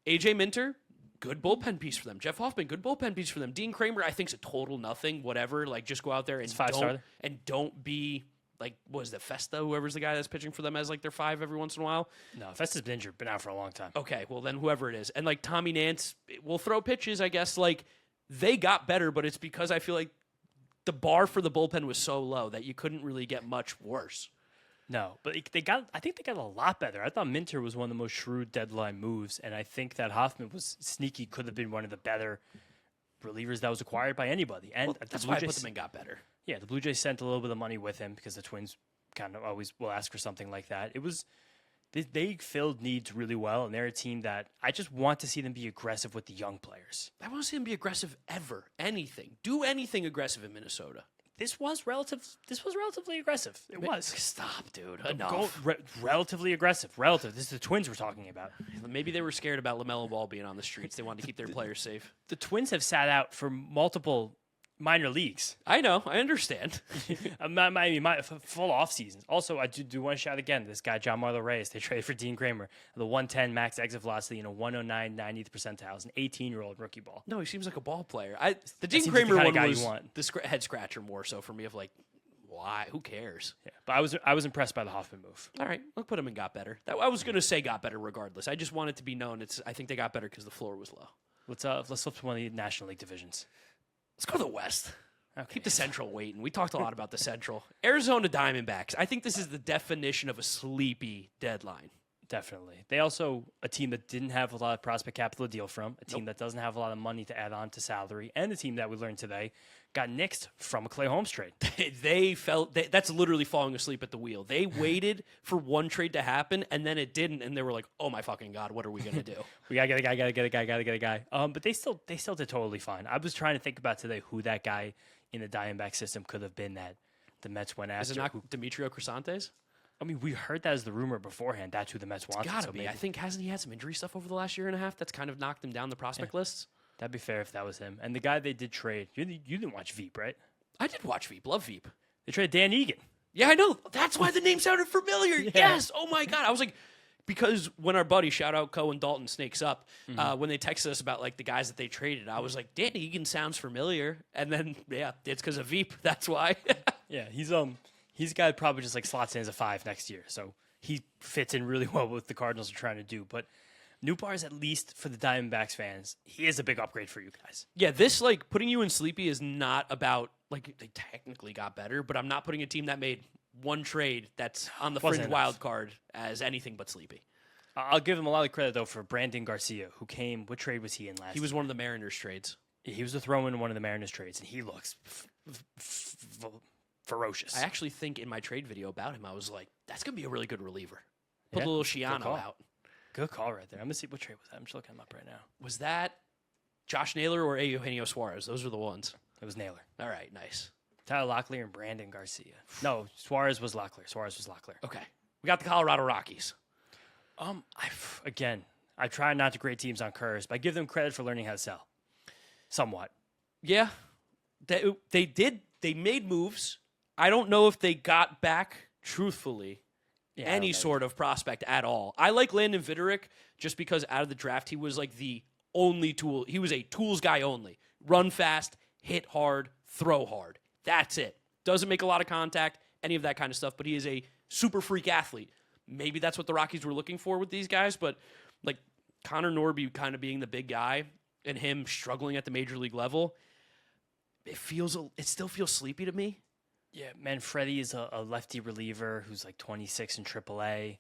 AJ Minter, good bullpen piece for them. Jeff Hoffman, good bullpen piece for them. Dean Kramer, I think, is a total nothing. Whatever, like just go out there and don't be like, what is it, Festa, whoever's the guy that's pitching for them as like their 5 every once in a while. No, Festa's been injured, been out for a long time. Okay, well then whoever it is, and like Tommy Nance will throw pitches, I guess. Like, they got better, but it's because I feel like the bar for the bullpen was so low that you couldn't really get much worse. No, but I think they got a lot better. I thought Minter was one of the most shrewd deadline moves, and I think that Hoffman was sneaky, could have been one of the better relievers that was acquired by anybody. And that's why I put them in got better. Yeah, the Blue Jays sent a little bit of money with him because the Twins kind of always will ask for something like that. It was they filled needs really well, and they're a team that I just want to see them be aggressive with the young players. I want to see them be aggressive ever. Anything. Do anything aggressive in Minnesota. This was relatively aggressive. It was. Stop, dude. Enough. Relatively aggressive. Relative. This is the Twins we're talking about. Maybe they were scared about LaMelo Ball being on the streets. They wanted to keep their players safe. The Twins have sat out for multiple minor leagues. I know. I understand. my full off seasons. Also, I do want to shout again this guy John Marlo Reyes. They traded for Dean Kramer, the 110 max exit velocity and a 109 90th percentile. It's an 18-year-old rookie ball. No, he seems like a ball player. The Dean Kramer one was the head scratcher more so for me of like, why? Who cares? Yeah, but I was impressed by the Hoffman move. All right, I'll put him in got better. I was going to say got better regardless. I just want it to be known. I think they got better because the floor was low. Let's flip to one of the National League divisions. Let's go to the West. Okay. Keep the Central waiting. We talked a lot about the Central. Arizona Diamondbacks. I think this is the definition of a sleepy deadline. Definitely. They also, a team that didn't have a lot of prospect capital to deal from, a team that doesn't have a lot of money to add on to salary, and the team that we learned today got nixed from a Clay Holmes trade. That's literally falling asleep at the wheel. They waited for one trade to happen, and then it didn't, and they were like, oh my fucking God, what are we going to do? We gotta get a guy. But they still did totally fine. I was trying to think about today who that guy in the Diamondback system could have been that the Mets went after. Is it not Demetrio Crisantes? I mean, we heard that as the rumor beforehand. That's who the Mets wanted. It's gotta be. Maybe. I think, hasn't he had some injury stuff over the last year and a half that's kind of knocked him down the prospect lists? That'd be fair if that was him. And the guy they did trade, you didn't watch Veep, right? I did watch Veep. Love Veep. They traded Dan Egan. Yeah, I know. That's why the name sounded familiar. Yeah. Yes. Oh my God. I was like, because when our buddy, shout out Cohen Dalton, Snakes Up, when they texted us about like the guys that they traded, I was like, Dan Egan sounds familiar. And then, yeah, it's because of Veep. That's why. Yeah, he's a guy that probably just like slots in as a 5 next year. So he fits in really well with what the Cardinals are trying to do. But Nootbaar is, at least for the Diamondbacks fans, he is a big upgrade for you guys. Yeah, this like putting you in sleepy is not about like they technically got better, but I'm not putting a team that made one trade that's on the fringe wild card as anything but sleepy. I'll give him a lot of credit, though, for Brandon Garcia, who came. What trade was he in last year? He was one of the Mariners trades. He was the throw in one of the Mariners trades, and he looks ferocious. I actually think in my trade video about him, I was like, that's going to be a really good reliever. Put a little Shiano out. Good call right there. I'm going to see what trade was that. I'm just looking him up right now. Was that Josh Naylor or Eugenio Suarez? Those were the ones. It was Naylor. All right, nice. Tyler Locklear and Brandon Garcia. No, Suarez was Locklear. Okay. We got the Colorado Rockies. I try not to grade teams on curves, but I give them credit for learning how to sell. Somewhat. Yeah. They did. They made moves. I don't know if they got back, truthfully, any sort of prospect at all. I like Landon Vidorick just because out of the draft, he was like the only tool. He was a tools guy only. Run fast, hit hard, throw hard. That's it. Doesn't make a lot of contact, any of that kind of stuff, but he is a super freak athlete. Maybe that's what the Rockies were looking for with these guys, but like Connor Norby kind of being the big guy, and him struggling at the major league level, it still feels sleepy to me. Yeah, Manfredi is a lefty reliever who's like 26 in AAA.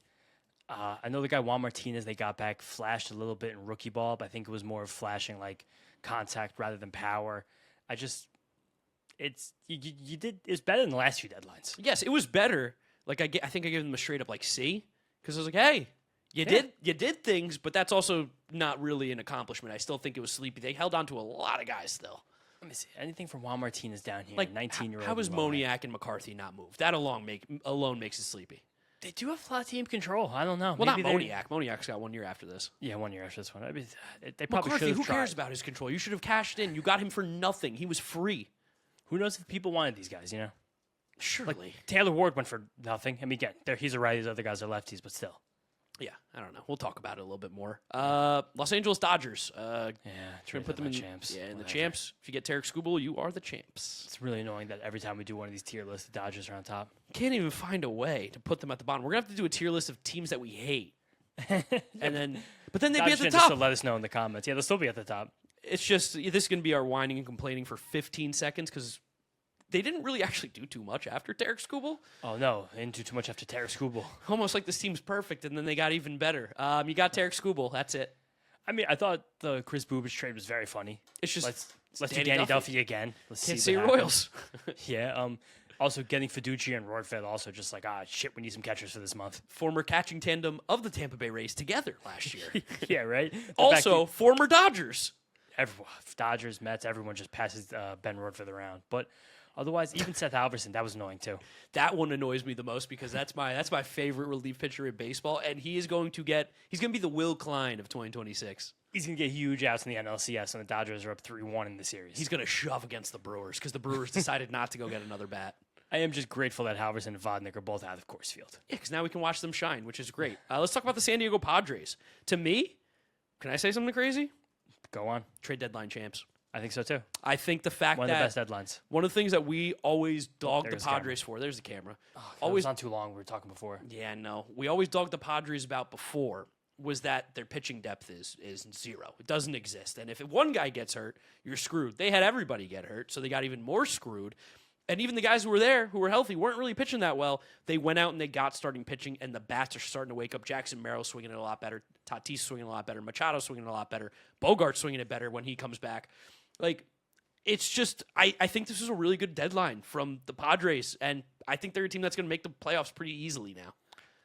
I know the guy Juan Martinez they got back flashed a little bit in rookie ball, but I think it was more of flashing like contact rather than power. It's better than the last few deadlines. Yes, it was better. Like I think I gave them a straight up like C because I was like, hey, you did things, but that's also not really an accomplishment. I still think it was sleepy. They held on to a lot of guys still. Let me see. Anything from Juan Martinez down here, Like 19-year-old. How is Moniak and McCarthy not moved? That alone makes it sleepy. They do have a lot of team control. I don't know. Well, maybe not Moniak. Moniak's got 1 year after this. Yeah, 1 year after this one. I mean, they probably McCarthy, should have who tried. cares about his control? You should have cashed in. You got him for nothing. He was free. Who knows if people wanted these guys, Surely. Like, Taylor Ward went for nothing. I mean, again, he's a righty. These other guys are lefties, but still. Yeah, I don't know. We'll talk about it a little bit more. Los Angeles Dodgers. Yeah, trying to put them in champs. Yeah, in the champs. If you get Tarek Skubal, you are the champs. It's really annoying that every time we do one of these tier lists, the Dodgers are on top. Can't even find a way to put them at the bottom. We're gonna have to do a tier list of teams that we hate, but then they'd be at the top. So let us know in the comments. Yeah, they'll still be at the top. It's just this is gonna be our whining and complaining for 15 seconds because they didn't really actually do too much after Tarek Skubal. Oh, no. They didn't do too much after Tarek Skubal. Almost like this team's perfect, and then they got even better. You got Tarek Skubal. That's it. I mean, I thought the Chris Bubich trade was very funny. It's just let's do Danny Duffy again. Let's Can't see say what Royals. Yeah. Also, getting Fiducci and Rortvedt also just like, shit, we need some catchers for this month. Former catching tandem of the Tampa Bay Rays together last year. Yeah, right? Also, former Dodgers. Everyone, Dodgers, Mets, everyone just passes Ben Rortvedt around. But otherwise, even Seth Alverson, that was annoying too. That one annoys me the most because that's my favorite relief pitcher in baseball, and he's going to be the Will Klein of 2026. He's going to get huge outs in the NLCS, and the Dodgers are up 3-1 in the series. He's going to shove against the Brewers because the Brewers decided not to go get another bat. I am just grateful that Halverson and Vodnik are both out of Coors Field. Yeah, because now we can watch them shine, which is great. Let's talk about the San Diego Padres. To me, can I say something crazy? Go on. Trade deadline champs. I think so too. I think the fact one of the best deadlines. One of the things that we always dogged the Padres for. There's the camera. Always on too long. We were talking before. Yeah, no. We always dogged the Padres about before was that their pitching depth is zero. It doesn't exist. And if one guy gets hurt, you're screwed. They had everybody get hurt, so they got even more screwed. And even the guys who were there, who were healthy, weren't really pitching that well. They went out and they got starting pitching, and the bats are starting to wake up. Jackson Merrill swinging it a lot better. Tatis swinging a lot better. Machado swinging it a lot better. Bogart swinging it better when he comes back. Like, it's just, I think this is a really good deadline from the Padres, and I think they're a team that's going to make the playoffs pretty easily now.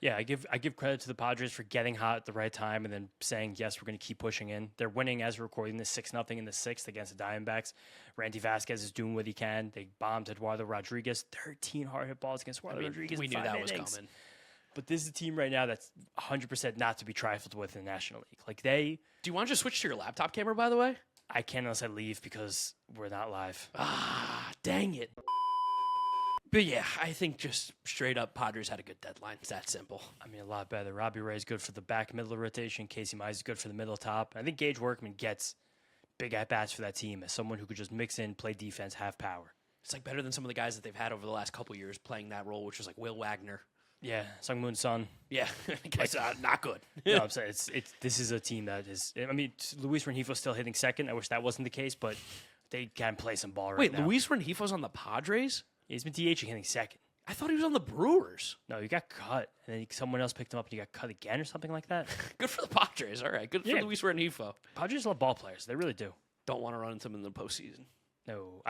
Yeah, I give credit to the Padres for getting hot at the right time and then saying, yes, we're going to keep pushing in. They're winning as we're recording this 6-0 in the 6th against the Diamondbacks. Randy Vasquez is doing what he can. They bombed Eduardo Rodriguez. 13 hard hit balls against Eduardo Rodriguez. We in knew 5 that innings. was coming. But this is a team right now that's 100% not to be trifled with in the National League. Like Do you want to just switch to your laptop camera, by the way? I can't unless I leave because we're not live. Dang it. But yeah, I think just straight up Padres had a good deadline. It's that simple. I mean, a lot better. Robbie Ray's good for the back middle rotation. Casey Mize is good for the middle top. I think Gage Workman gets big at-bats for that team as someone who could just mix in, play defense, have power. It's like better than some of the guys that they've had over the last couple years playing that role, which was like Will Wagner. Yeah, Sungmoon Son. Yeah, guys, not good. No, I'm saying this is a team that is. I mean, Luis Rengifo's still hitting second. I wish that wasn't the case, but they can play some ball right now. Wait, Luis Rengifo's on the Padres? He's been DHing hitting second. I thought he was on the Brewers. No, he got cut, and then someone else picked him up, and he got cut again or something like that. Good for the Padres. All right, good for Luis Rengifo. Padres love ball players. They really do. Don't want to run into them in the postseason. No,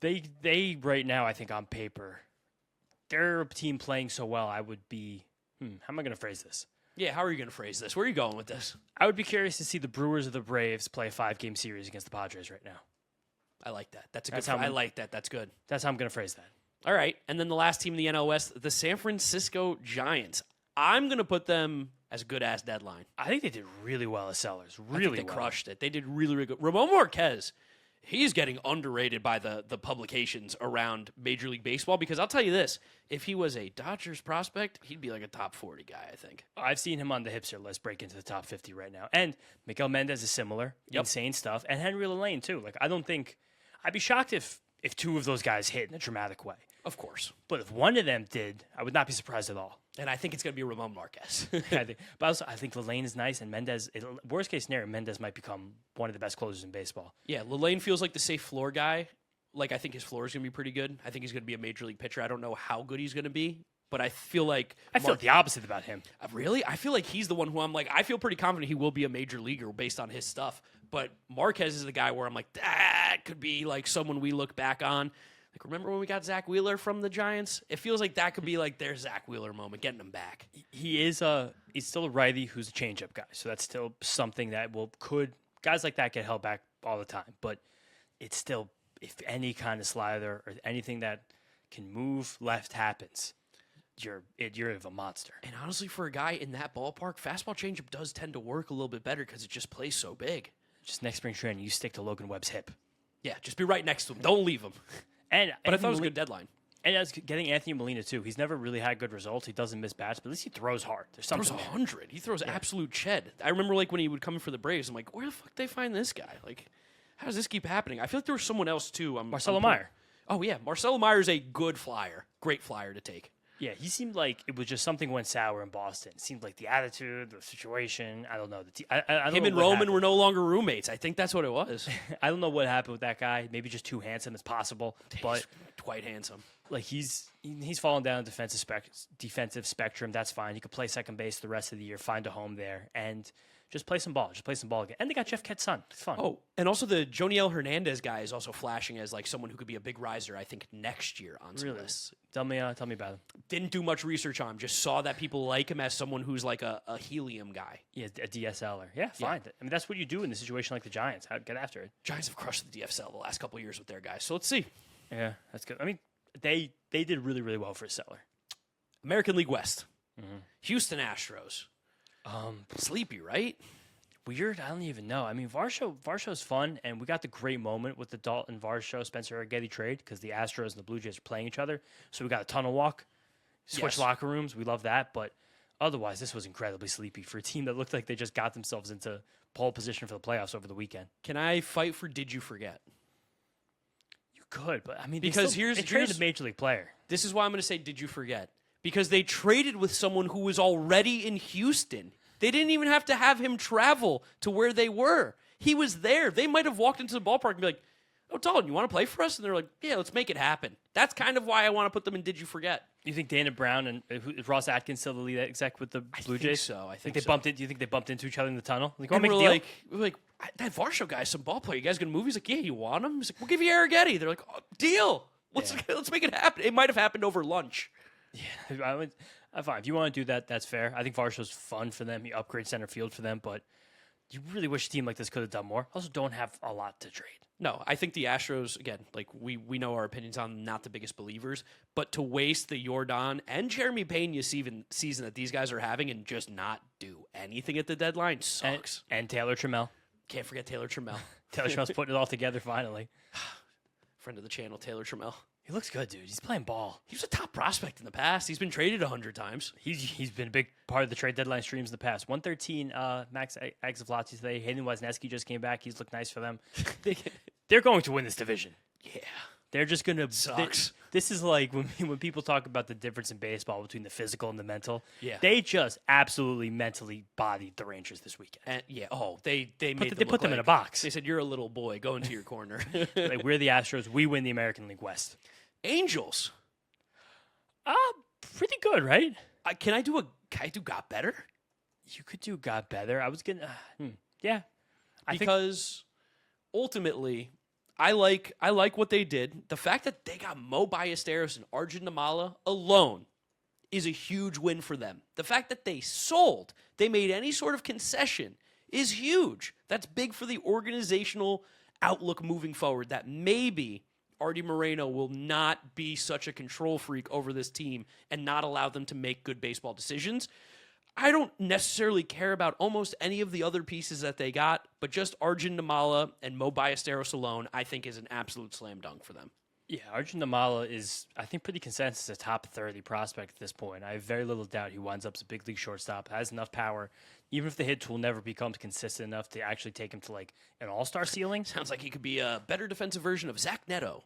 they right now, I think on paper, they're a team playing so well. I would be. How am I going to phrase this? Yeah, how are you going to phrase this? Where are you going with this? I would be curious to see the Brewers or the Braves play a 5-game series against the Padres right now. I like that. That's a good. I like that. That's good. That's how I'm going to phrase that. All right, and then the last team in the NL West, the San Francisco Giants. I'm going to put them as a good-ass deadline. I think they did really well as sellers. They crushed it. They did really, really good. Ramon Marquez, he's getting underrated by the publications around Major League Baseball because I'll tell you this, if he was a Dodgers prospect, he'd be like a top 40 guy, I think. I've seen him on the hipster list break into the top 50 right now. And Miguel Mendez is similar. Insane stuff. And Henry Lane, too. Like, I don't think... I'd be shocked if two of those guys hit in a dramatic way. Of course. But if one of them did, I would not be surprised at all. And I think it's going to be Ramon Marquez. But also, I think Lane is nice, and Mendez, worst case scenario, Mendez might become one of the best closers in baseball. Yeah, Lane feels like the safe floor guy. Like, I think his floor is going to be pretty good. I think he's going to be a major league pitcher. I don't know how good he's going to be, but I feel like... I feel the opposite about him. Really? I feel like he's the one who I'm like, I feel pretty confident he will be a major leaguer based on his stuff. But Marquez is the guy where I'm like, that could be like someone we look back on. Like, remember when we got Zach Wheeler from the Giants? It feels like that could be like their Zach Wheeler moment, getting him back. He's still a righty who's a changeup guy, so that's still something that guys like that get held back all the time. But it's still, if any kind of slider or anything that can move left happens, you're a monster. And honestly, for a guy in that ballpark, fastball changeup does tend to work a little bit better because it just plays so big. Just next spring training, you stick to Logan Webb's hip. Yeah, just be right next to him. Don't leave him. But I thought it was a good deadline. And as getting Anthony Molina, too. He's never really had good results. He doesn't miss bats, but at least he throws hard. There's something He throws 100. He throws absolute ched. I remember like when he would come in for the Braves, I'm like, where the fuck did they find this guy? Like, how does this keep happening? I feel like there was someone else, too. Marcelo Meyer. Oh, yeah. Marcelo Meyer is a good flyer. Great flyer to take. Yeah, he seemed like it was just something went sour in Boston. It seemed like the attitude, the situation. I don't know. Him and Roman were no longer roommates. I think that's what it was. I don't know what happened with that guy. Maybe just too handsome as possible. But he's quite handsome. Like he's fallen down the defensive spectrum. That's fine. He could play second base the rest of the year, find a home there, and just play some ball. Just play some ball again. And they got Jeff Kett's son. It's fun. Oh, and also the Joniel Hernandez guy is also flashing as like someone who could be a big riser, I think, next year on some lists. Tell me about him. Didn't do much research on him. Just saw that people like him as someone who's like a helium guy. Yeah, a DSLer. Yeah, fine. Yeah. I mean, that's what you do in a situation like the Giants. Get after it. Giants have crushed the DSL the last couple of years with their guys. So let's see. Yeah, that's good. I mean, they did really, really well for a seller. American League West. Mm-hmm. Houston Astros. Sleepy, right? Weird. I don't even know. I mean, Varsho's fun, and we got the great moment with the Dalton Varsho Spencer Arrighetti trade because the Astros and the Blue Jays are playing each other. So we got a tunnel walk, switch locker rooms. We love that. But otherwise, this was incredibly sleepy for a team that looked like they just got themselves into pole position for the playoffs over the weekend. Can I fight for Did You Forget? You could, but I mean, because they traded a major league player. This is why I'm going to say Did You Forget? Because they traded with someone who was already in Houston. They didn't even have to have him travel to where they were. He was there. They might have walked into the ballpark and be like, oh, Dalton, you want to play for us? And they're like, yeah, let's make it happen. That's kind of why I want to put them in Did You Forget? You think Dana Brown and is Ross Atkins still the lead exec with the Blue Jays? I think they so. bumped it. Do you think they bumped into each other in the tunnel? Like, and we're like, that Varsho guy's some ball player. You guys going to move? He's like, yeah, you want him? He's like, we'll give you Arrighetti. They're like, oh, deal. Let's make it happen. It might have happened over lunch. Yeah, fine. If you want to do that, that's fair. I think Varsho's fun for them. He upgrades center field for them, but you really wish a team like this could have done more. Also, don't have a lot to trade. No, I think the Astros, again, like we know our opinions on them, not the biggest believers, but to waste the Yordan and Jeremy Pena season that these guys are having and just not do anything at the deadline sucks. And Taylor Trammell. Can't forget Taylor Trammell. Taylor Trammell's putting it all together finally. Friend of the channel, Taylor Trammell. He looks good, dude. He's playing ball. He was a top prospect in the past. He's been traded 100 times. He's been a big part of the trade deadline streams in the past. 113 Max Exaflati today. Hayden Wesneski just came back. He's looked nice for them. They're going to win this division. Yeah. They're just going to... Sucks. This is like when people talk about the difference in baseball between the physical and the mental. Yeah. They just absolutely mentally bodied the Rangers this weekend. And they put them in a box. They said, you're a little boy. Go into your corner. Like, we're the Astros. We win the American League West. Angels. Pretty good, right? Can I do got better? You could do got better. I was going to... yeah. Because ultimately... I like what they did. The fact that they got Mo Ballesteros and Arjun Namala alone is a huge win for them. The fact that they made any sort of concession is huge. That's big for the organizational outlook moving forward, that maybe Artie Moreno will not be such a control freak over this team and not allow them to make good baseball decisions. I don't necessarily care about almost any of the other pieces that they got, but just Arjun Namala and Mo Ballesteros alone, I think, is an absolute slam dunk for them. Yeah, Arjun Namala is, I think, pretty consensus a top 30 prospect at this point. I have very little doubt he winds up as a big league shortstop, has enough power, even if the hit tool never becomes consistent enough to actually take him to like an all-star ceiling. Sounds like he could be a better defensive version of Zach Neto.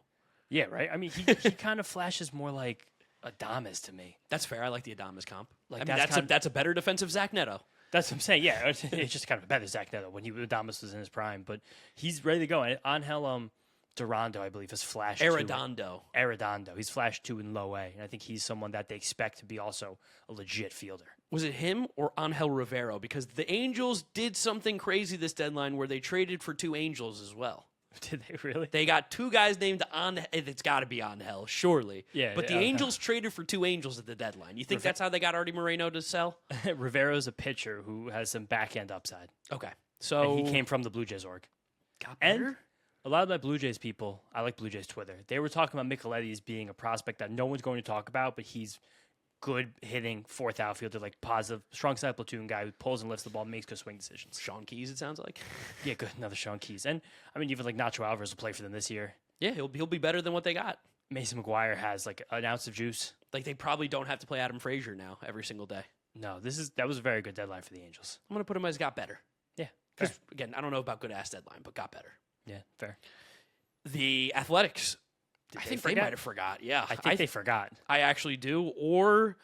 Yeah, right? I mean, he kind of flashes more like Adames to me. That's fair. I like the Adames comp. Like, I mean, that's a better defensive Zach Neto. That's what I'm saying. Yeah, it's just kind of a better Zach Neto when Adames was in his prime, but he's ready to go. And Angel Durando, I believe, has flashed. Arredondo. He's flashed 2 in low A, and I think he's someone that they expect to be also a legit fielder. Was it him or Angel Rivero? Because the Angels did something crazy this deadline where they traded for 2 Angels as well. Did they really? They got 2 guys named Angel. It's got to be Angel, surely. Yeah. But the Angels traded for 2 Angels at the deadline. You think that's how they got Artie Moreno to sell? Rivero's a pitcher who has some back-end upside. Okay. So and he came from the Blue Jays org. Got better? And a lot of my Blue Jays people, I like Blue Jays Twitter, they were talking about Micheletti as being a prospect that no one's going to talk about, but he's good hitting 4th outfielder, like positive, strong side platoon guy who pulls and lifts the ball, makes good swing decisions. Sean Keys, it sounds like. Yeah, good. Another Sean Keys. And, I mean, even like Nacho Alvarez will play for them this year. Yeah, he'll be better than what they got. Mason McGuire has like an ounce of juice. Like, they probably don't have to play Adam Frazier now every single day. No, that was a very good deadline for the Angels. I'm going to put him as got better. Yeah. Because, again, I don't know about good-ass deadline, but got better. Yeah, fair. The Athletics, I think they might have forgot. Yeah. I think they forgot. I actually do. Or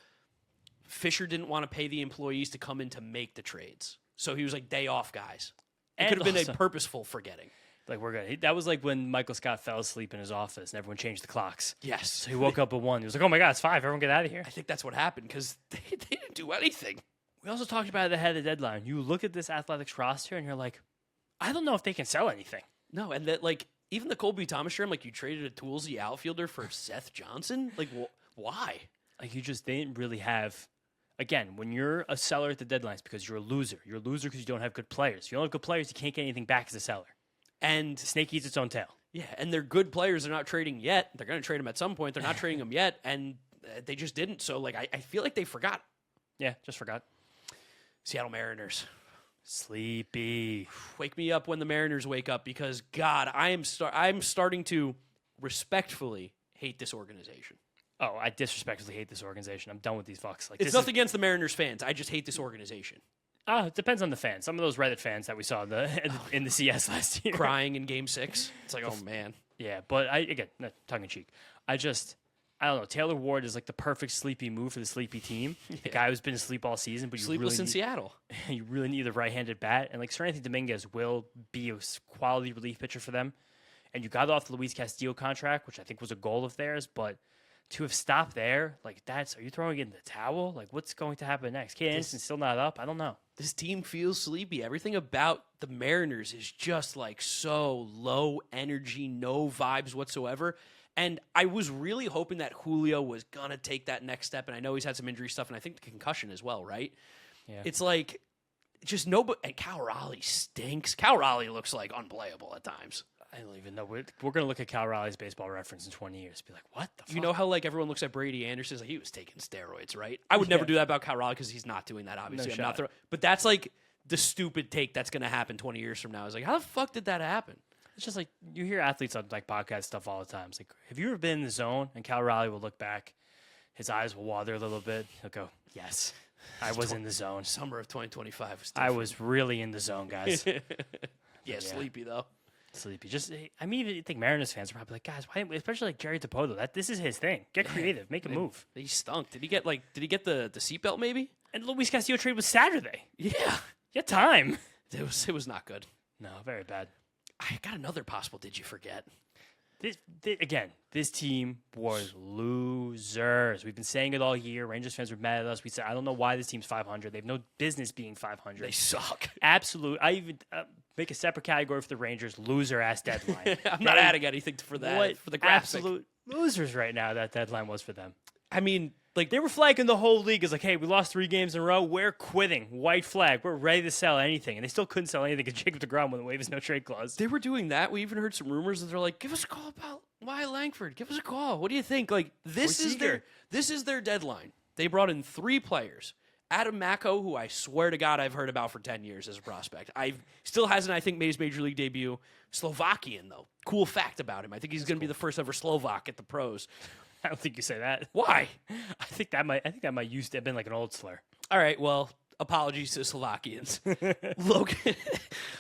Fisher didn't want to pay the employees to come in to make the trades. So he was like, day off, guys. It could have been a purposeful forgetting. Like, we're good. That was like when Michael Scott fell asleep in his office and everyone changed the clocks. Yes. So he woke up at 1. He was like, oh my God, it's 5. Everyone get out of here. I think that's what happened because they didn't do anything. We also talked about it ahead of the deadline. You look at this Athletics roster and you're like, I don't know if they can sell anything. No, and that, like, even the Colby Thomas term, like, you traded a toolsy outfielder for Seth Johnson? Like, why? Like, they didn't really have. Again, when you're a seller at the deadlines because you're a loser. You're a loser because you don't have good players. If you don't have good players, you can't get anything back as a seller. And the snake eats its own tail. Yeah, and they're good players. They're not trading yet. They're going to trade them at some point. They're not trading them yet, and they just didn't. So, like, I feel like they forgot. Yeah, just forgot. Seattle Mariners. Sleepy. Wake me up when the Mariners wake up because, God, I'm starting to respectfully hate this organization. Oh, I disrespectfully hate this organization. I'm done with these fucks. Like, it's nothing against the Mariners fans. I just hate this organization. It depends on the fans. Some of those Reddit fans that we saw in the CS last year. Crying in Game 6. It's like, oh, man. Yeah, but tongue-in-cheek. I don't know. Taylor Ward is like the perfect sleepy move for the sleepy team. Yeah. The guy who's been asleep all season, but sleepless in Seattle. You really need a right-handed bat, and like Serenity Dominguez will be a quality relief pitcher for them. And you got off the Luis Castillo contract, which I think was a goal of theirs, but to have stopped there, like are you throwing it in the towel? Like what's going to happen next? Kate Anderson's still not up. I don't know. This team feels sleepy. Everything about the Mariners is just like so low energy, no vibes whatsoever. And I was really hoping that Julio was going to take that next step. And I know he's had some injury stuff, and I think the concussion as well, right? Yeah. It's like just nobody. And Cal Raleigh stinks. Cal Raleigh looks like unplayable at times. I don't even know. We're going to look at Cal Raleigh's baseball reference in 20 years. Be like, what the fuck? You know how like everyone looks at Brady Anderson? Like, he was taking steroids, right? I would never do that about Cal Raleigh because he's not doing that, obviously. No but that's like the stupid take that's going to happen 20 years from now. It's like, how the fuck did that happen? It's just like you hear athletes on like podcast stuff all the time. It's like, have you ever been in the zone? And Cal Raleigh will look back. His eyes will water a little bit. He'll go, yes, I was in the zone. Summer of 2025 was I was really in the zone, guys. Yeah, sleepy, though. Sleepy. I think Mariners fans are probably like, guys, why, especially like Jerry Dipoto. This is his thing. Get creative. Make a move. He stunk. Did he get the seatbelt maybe? And Luis Castillo trade was Saturday. Yeah. Get time. It was not good. No, very bad. I got another possible did you forget? This team was losers. We've been saying it all year. Rangers fans were mad at us. We said, I don't know why this team's 500. They have no business being 500. They suck. Absolute. I even make a separate category for the Rangers, loser-ass deadline. I'm not adding anything for that. For the graphic. Absolute losers right now, that deadline was for them. I mean, like, they were flagging the whole league as like, hey, we lost 3 games in a row. We're quitting. White flag. We're ready to sell anything. And they still couldn't sell anything because Jacob deGrom wouldn't waive his no-trade clause. They were doing that. We even heard some rumors that they're like, give us a call about Wyatt Langford. Give us a call. What do you think? Like, this is their deadline. They brought in 3 players. Adam Macko, who I swear to God I've heard about for 10 years as a prospect. Still hasn't, I think, made his major league debut. Slovakian, though. Cool fact about him. I think he's going to be the first ever Slovak at the pros. I don't think you say that. Why? I think that might used to have been like an old slur. All right, well, apologies to Slovakians. Logan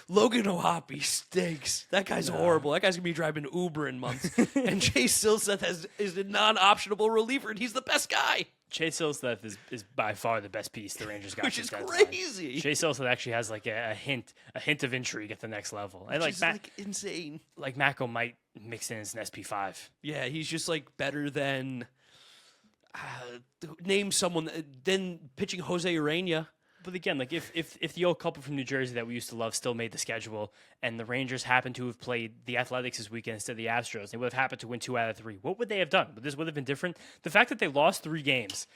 Ohapi stinks. That guy's horrible. That guy's going to be driving Uber in months. And Chase Silseth is a non-optionable reliever, and he's the best guy. Chase Silseth is by far the best piece the Rangers got. Which is crazy. Chase Silseth actually has like a hint of intrigue at the next level. And Which is like insane. Like Mako might mix in as an SP5. Yeah, he's just like better than name someone than pitching Jose Urena. But again, like if the old couple from New Jersey that we used to love still made the schedule, and the Rangers happened to have played the Athletics this weekend instead of the Astros, they would have happened to win 2 out of 3. What would they have done? This would have been different. The fact that they lost 3 games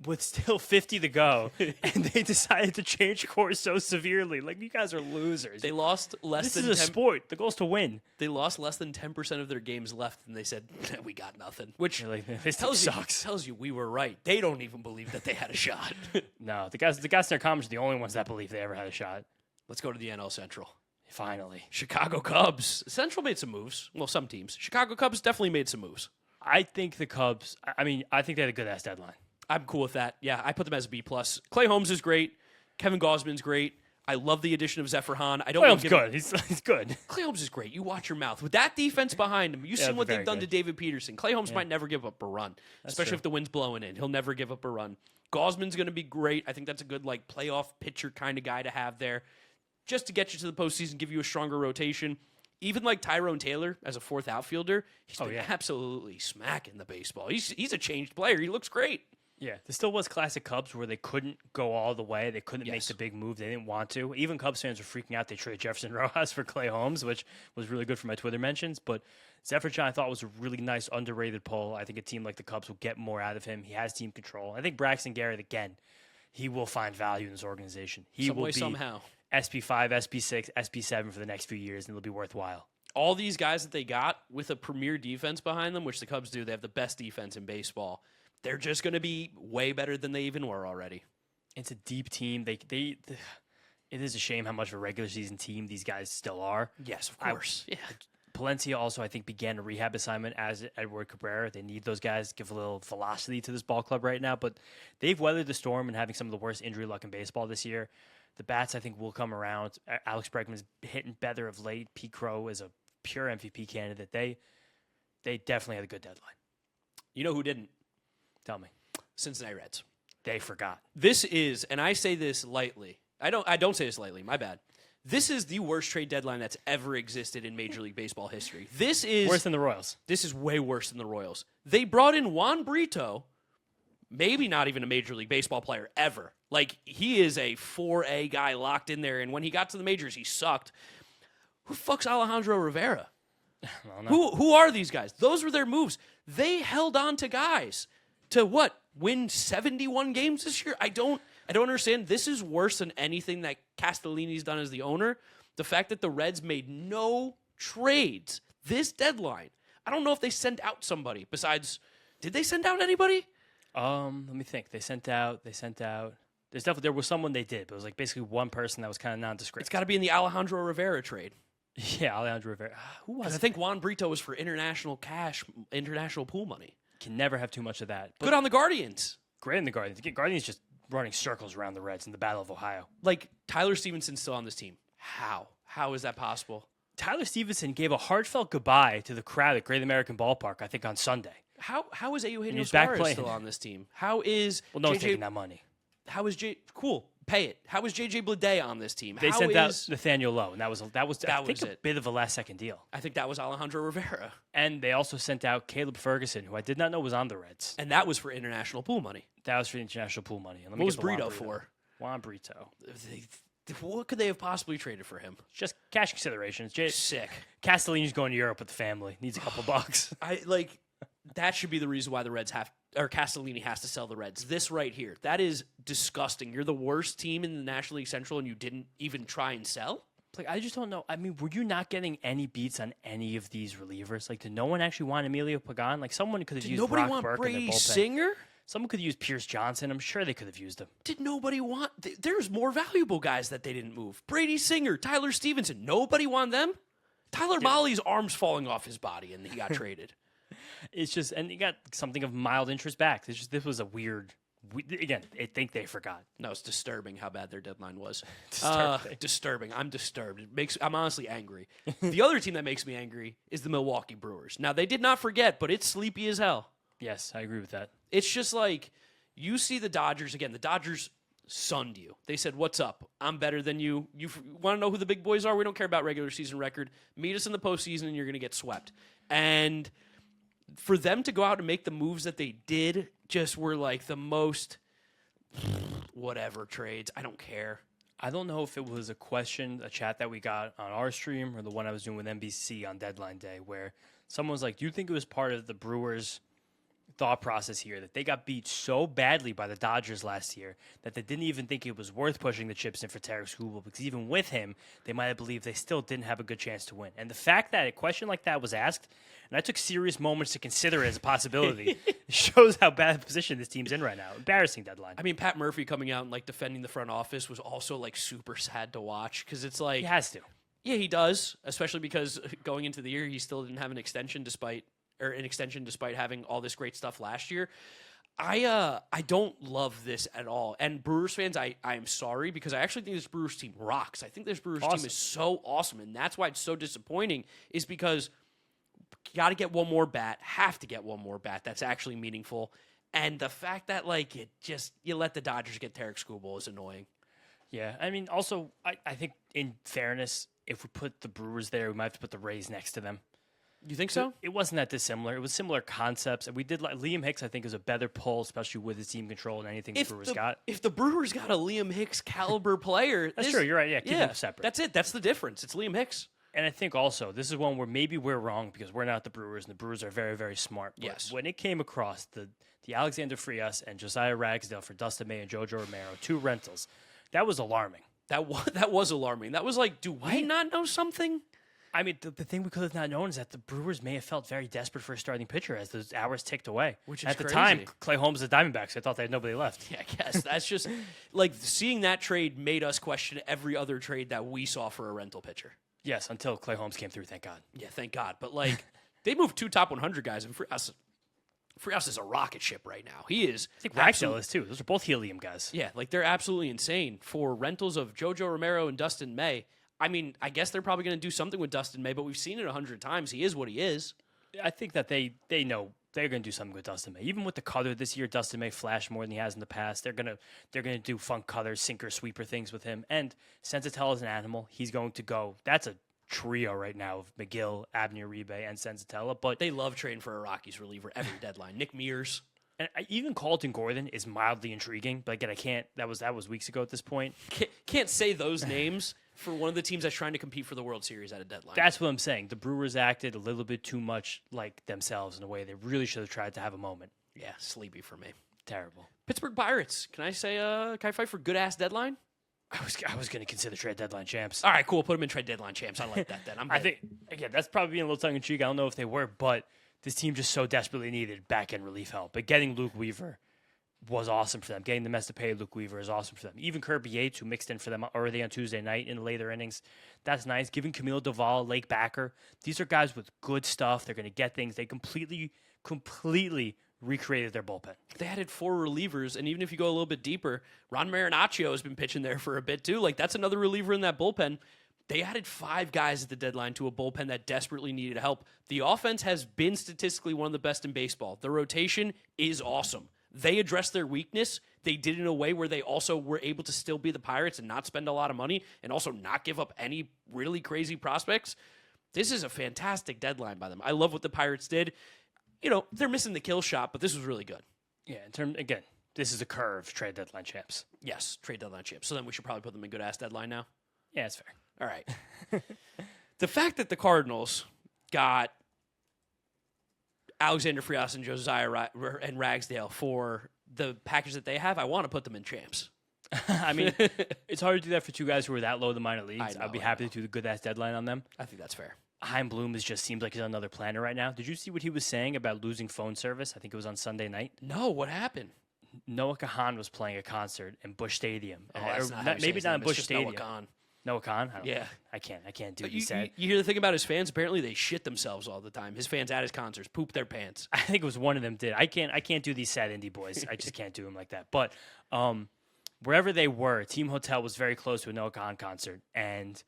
with still 50 to go, and they decided to change course so severely, like you guys are losers. They lost less this than. This is a sport. The goal is to win. They lost less than 10% of their games left, and they said, "We got nothing." Which this tells you we were right. They don't even believe that they had a shot. No, the guys in their comments are the only ones that believe they ever had a shot. Let's go to the NL Central. Finally, Chicago Cubs. Central made some moves. Well, some teams. Chicago Cubs definitely made some moves. I think the Cubs. I think they had a good ass deadline. I'm cool with that. Yeah, I put them as a B+. Clay Holmes is great. Kevin Gausman's great. I love the addition of Zephyr Hahn. I don't. Clay Holmes good. He's good. Clay Holmes is great. You watch your mouth with that defense behind him. You see what they've done to David Peterson. Clay Holmes might never give up a run, especially if the wind's blowing in. He'll never give up a run. Gausman's going to be great. I think that's a good like playoff pitcher kind of guy to have there, just to get you to the postseason, give you a stronger rotation. Even like Tyrone Taylor as a 4th outfielder, he's been absolutely smacking the baseball. He's a changed player. He looks great. Yeah, there still was classic Cubs where they couldn't go all the way. They couldn't make the big move. They didn't want to. Even Cubs fans were freaking out. They traded Jefferson Rojas for Clay Holmes, which was really good for my Twitter mentions. But Zephyr John, I thought, was a really nice, underrated pull. I think a team like the Cubs will get more out of him. He has team control. I think Braxton Garrett, again, he will find value in this organization. He will be somehow. SP5, SP6, SP7 for the next few years, and it'll be worthwhile. All these guys that they got with a premier defense behind them, which the Cubs do, they have the best defense in baseball. They're just going to be way better than they even were already. It's a deep team. It is a shame how much of a regular season team these guys still are. Yes, of course. Palencia also, I think, began a rehab assignment as Edward Cabrera. They need those guys to give a little velocity to this ball club right now. But they've weathered the storm and having some of the worst injury luck in baseball this year. The bats, I think, will come around. Alex Bregman's hitting better of late. Pete Crow is a pure MVP candidate. They definitely had a good deadline. You know who didn't? Tell me. Cincinnati Reds. They forgot. This is, and I say this lightly. I don't say this lightly. My bad. This is the worst trade deadline that's ever existed in Major League Baseball history. This is worse than the Royals. This is way worse than the Royals. They brought in Juan Brito, maybe not even a Major League Baseball player ever. Like, he is a 4A guy locked in there, and when he got to the majors, he sucked. Who fucks Alejandro Rivera? Who are these guys? Those were their moves. They held on to guys to what? Win 71 games this year? I don't understand. This is worse than anything that Castellini's done as the owner. The fact that the Reds made no trades this deadline. I don't know if they sent out somebody besides. Did they send out anybody? Let me think. They sent out. There was someone they did, but it was like basically one person that was kind of nondescript. It's got to be in the Alejandro Rivera trade. Yeah, Alejandro Rivera. Who was it? I think Juan Brito was for international cash, international pool money. Can never have too much of that. Good on the Guardians. Great on the Guardians. The Guardians just running circles around the Reds in the Battle of Ohio. Like, Tyler Stevenson's still on this team. How? How is that possible? Tyler Stevenson gave a heartfelt goodbye to the crowd at Great American Ballpark, I think, on Sunday. How is Eugenio Suarez still on this team? How is no one's taking that money. How is Cool, pay it. How is JJ Bleday on this team? They sent out Nathaniel Lowe, and that was a bit of a last-second deal. I think that was Alejandro Rivera. And they also sent out Caleb Ferguson, who I did not know was on the Reds. And that was for international pool money. That was for international pool money. And what was Brito for? Juan Brito. What could they have possibly traded for him? Just cash considerations. Sick. Castellini's going to Europe with the family. Needs a couple bucks. That should be the reason why the Reds Castellini has to sell the Reds. This right here. That is disgusting. You're the worst team in the National League Central and you didn't even try and sell? Like, I just don't know. I mean, were you not getting any beats on any of these relievers? Like, did no one actually want Emilio Pagan? Like, someone could have used nobody Brock want Burke Brady in their bullpen. Singer? Someone could have used Pierce Johnson. I'm sure they could have used him. Did nobody want... There's more valuable guys that they didn't move. Brady Singer, Tyler Stevenson. Nobody want them? Tyler Molly's arms falling off his body and he got traded. It's just... And he got something of mild interest back. This was a weird I think they forgot. No, it's disturbing how bad their deadline was. Disturbing. I'm disturbed. I'm honestly angry. The other team that makes me angry is the Milwaukee Brewers. Now, they did not forget, but it's sleepy as hell. Yes, I agree with that. It's just like, you see the Dodgers, again, the Dodgers sunned you. They said, what's up? I'm better than you. You want to know who the big boys are? We don't care about regular season record. Meet us in the postseason and you're going to get swept. And for them to go out and make the moves that they did just were like the most whatever trades. I don't care. I don't know if it was a chat that we got on our stream or the one I was doing with NBC on deadline day where someone was like, do you think it was part of the Brewers' thought process here that they got beat so badly by the Dodgers last year that they didn't even think it was worth pushing the chips in for Tarek Skubal because even with him, they might have believed they still didn't have a good chance to win. And the fact that a question like that was asked, and I took serious moments to consider it as a possibility, shows how bad a position this team's in right now. Embarrassing deadline. I mean, Pat Murphy coming out and like defending the front office was also like super sad to watch because it's like he has to. Yeah, he does, especially because going into the year he still didn't have an extension despite having all this great stuff last year. I don't love this at all. And Brewers fans, I am sorry because I actually think this Brewers team rocks. I think this Brewers team is so awesome, and that's why it's so disappointing is because you got to get one more bat, have to get one more bat that's actually meaningful. And the fact that like you let the Dodgers get Tarek Skubal is annoying. Yeah, I mean, also I think in fairness, if we put the Brewers there, we might have to put the Rays next to them. You think so? It wasn't that dissimilar. It was similar concepts. And we did like Liam Hicks, I think, is a better pull, especially with his team control and anything the Brewers got. If the Brewers got a Liam Hicks caliber player, that's true. You're right. Yeah, keep them separate. That's it. That's the difference. It's Liam Hicks. And I think also this is one where maybe we're wrong because we're not the Brewers, and the Brewers are very, very smart. But yes. When it came across the Alexander Frias and Josiah Ragsdale for Dustin May and JoJo Romero, 2 rentals, that was alarming. That was alarming. That was like, do we not know something? I mean, the thing we could have not known is that the Brewers may have felt very desperate for a starting pitcher as those hours ticked away. Which is At the crazy. time, Clay Holmes was the Diamondbacks. I thought they had nobody left. Yeah, I guess. That's just, like, seeing that trade made us question every other trade that we saw for a rental pitcher. Yes, until Clay Holmes came through, thank God. Yeah, thank God. But, like, they moved 2 top 100 guys, and Frias is a rocket ship right now. He is. I think Ragsdale is, too. Those are both helium guys. Yeah, like, they're absolutely insane. For rentals of JoJo Romero and Dustin May, I mean, I guess they're probably going to do something with Dustin May, but we've seen it 100 times. He is what he is. I think that they know they're going to do something with Dustin May. Even with the cutter this year, Dustin May flashed more than he has in the past. They're going to do funk cutter, sinker, sweeper things with him. And Senzatella is an animal. He's going to go. That's a trio right now of McGill, Abner Uribe, and Senzatella. But they love trading for a Rockies reliever every deadline. Nick Mears. And even Colton Gordon is mildly intriguing, but again, I can't. That was weeks ago at this point. Can't say those names for one of the teams that's trying to compete for the World Series at a deadline. That's what I'm saying. The Brewers acted a little bit too much like themselves in a way they really should have tried to have a moment. Yeah, sleepy for me. Terrible. Pittsburgh Pirates. Can I fight for good ass deadline? I was going to consider trade deadline champs. All right, cool. Put them in trade deadline champs. I like that. Then I think again that's probably being a little tongue in cheek. I don't know if they were, but this team just so desperately needed back-end relief help. But getting Luke Weaver was awesome for them. Getting the mess to pay Luke Weaver is awesome for them. Even Kirby Yates, who mixed in for them already on Tuesday night in the later innings, that's nice. Giving Camilo Doval, Lake Backer, these are guys with good stuff. They're going to get things. They completely recreated their bullpen. They added 4 relievers, and even if you go a little bit deeper, Ron Marinaccio has been pitching there for a bit too. Like, that's another reliever in that bullpen. They added 5 guys at the deadline to a bullpen that desperately needed help. The offense has been statistically one of the best in baseball. The rotation is awesome. They addressed their weakness. They did it in a way where they also were able to still be the Pirates and not spend a lot of money and also not give up any really crazy prospects. This is a fantastic deadline by them. I love what the Pirates did. You know, they're missing the kill shot, but this was really good. Yeah, again, this is a curve trade deadline champs. Yes, trade deadline champs. So then we should probably put them in good ass deadline now. Yeah, that's fair. All right. The fact that the Cardinals got Alexander Frias and Josiah and Ragsdale for the package that they have, I want to put them in champs. I mean, it's hard to do that for 2 guys who are that low in the minor leagues. I'd be happy to do the good ass deadline on them. I think that's fair. Chaim Bloom just seems like he's on another planet right now. Did you see what he was saying about losing phone service? I think it was on Sunday night. No, what happened? Noah Kahan was playing a concert in Busch Stadium. Oh, that's maybe not in Busch Stadium. Noah Kahan. Noah Khan? Yeah. I can't do what You, he said. you hear the thing about his fans? Apparently, they shit themselves all the time. His fans at his concerts poop their pants. I think it was one of them did. I can't do these sad indie boys. I just can't do them like that. But wherever they were, Team Hotel was very close to a Noah Khan concert, and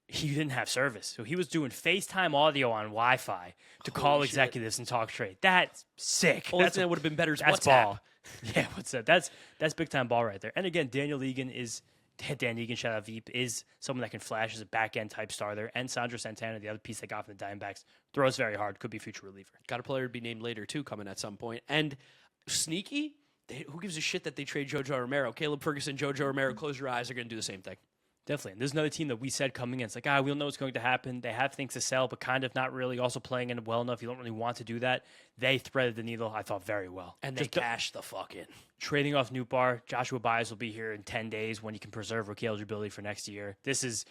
he didn't have service. So he was doing FaceTime audio on Wi-Fi to call executives and talk trade. That's sick. Only thing that would have been better is That's WhatsApp. ball. Yeah, what's that? That's big time ball right there. And again, Dan Egan, shout out Veep, is someone that can flash as a back end type starter. And Sandro Santana, the other piece they got from the Diamondbacks, throws very hard, could be a future reliever. Got a player to be named later too, coming at some point. And sneaky, who gives a shit that they trade JoJo Romero? Caleb Ferguson, JoJo Romero, close your eyes, they're going to do the same thing. Definitely. And there's another team that we said coming in. It's like, we don't know what's going to happen. They have things to sell, but kind of not really. Also playing in well enough. You don't really want to do that. They threaded the needle, I thought, very well. And they cashed the fuck in. Trading off Newbar. Joshua Baez will be here in 10 days when he can preserve rookie eligibility for next year. This is,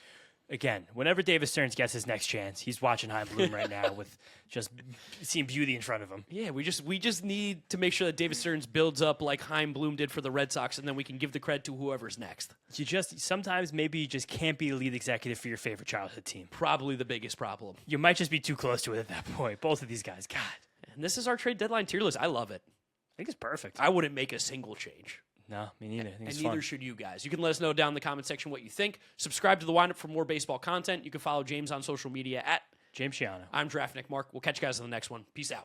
again, whenever David Stearns gets his next chance, he's watching Heim Bloom right now with just seeing beauty in front of him. Yeah, we just need to make sure that David Stearns builds up like Heim Bloom did for the Red Sox, and then we can give the credit to whoever's next. Sometimes maybe you just can't be a lead executive for your favorite childhood team. Probably the biggest problem. You might just be too close to it at that point. Both of these guys, God. And this is our trade deadline tier list. I love it. I think it's perfect. I wouldn't make a single change. No, me neither. And neither should you guys. You can let us know down in the comment section what you think. Subscribe to the Windup for more baseball content. You can follow James on social media at James Shiano. I'm Draft Nick Mark. We'll catch you guys on the next one. Peace out.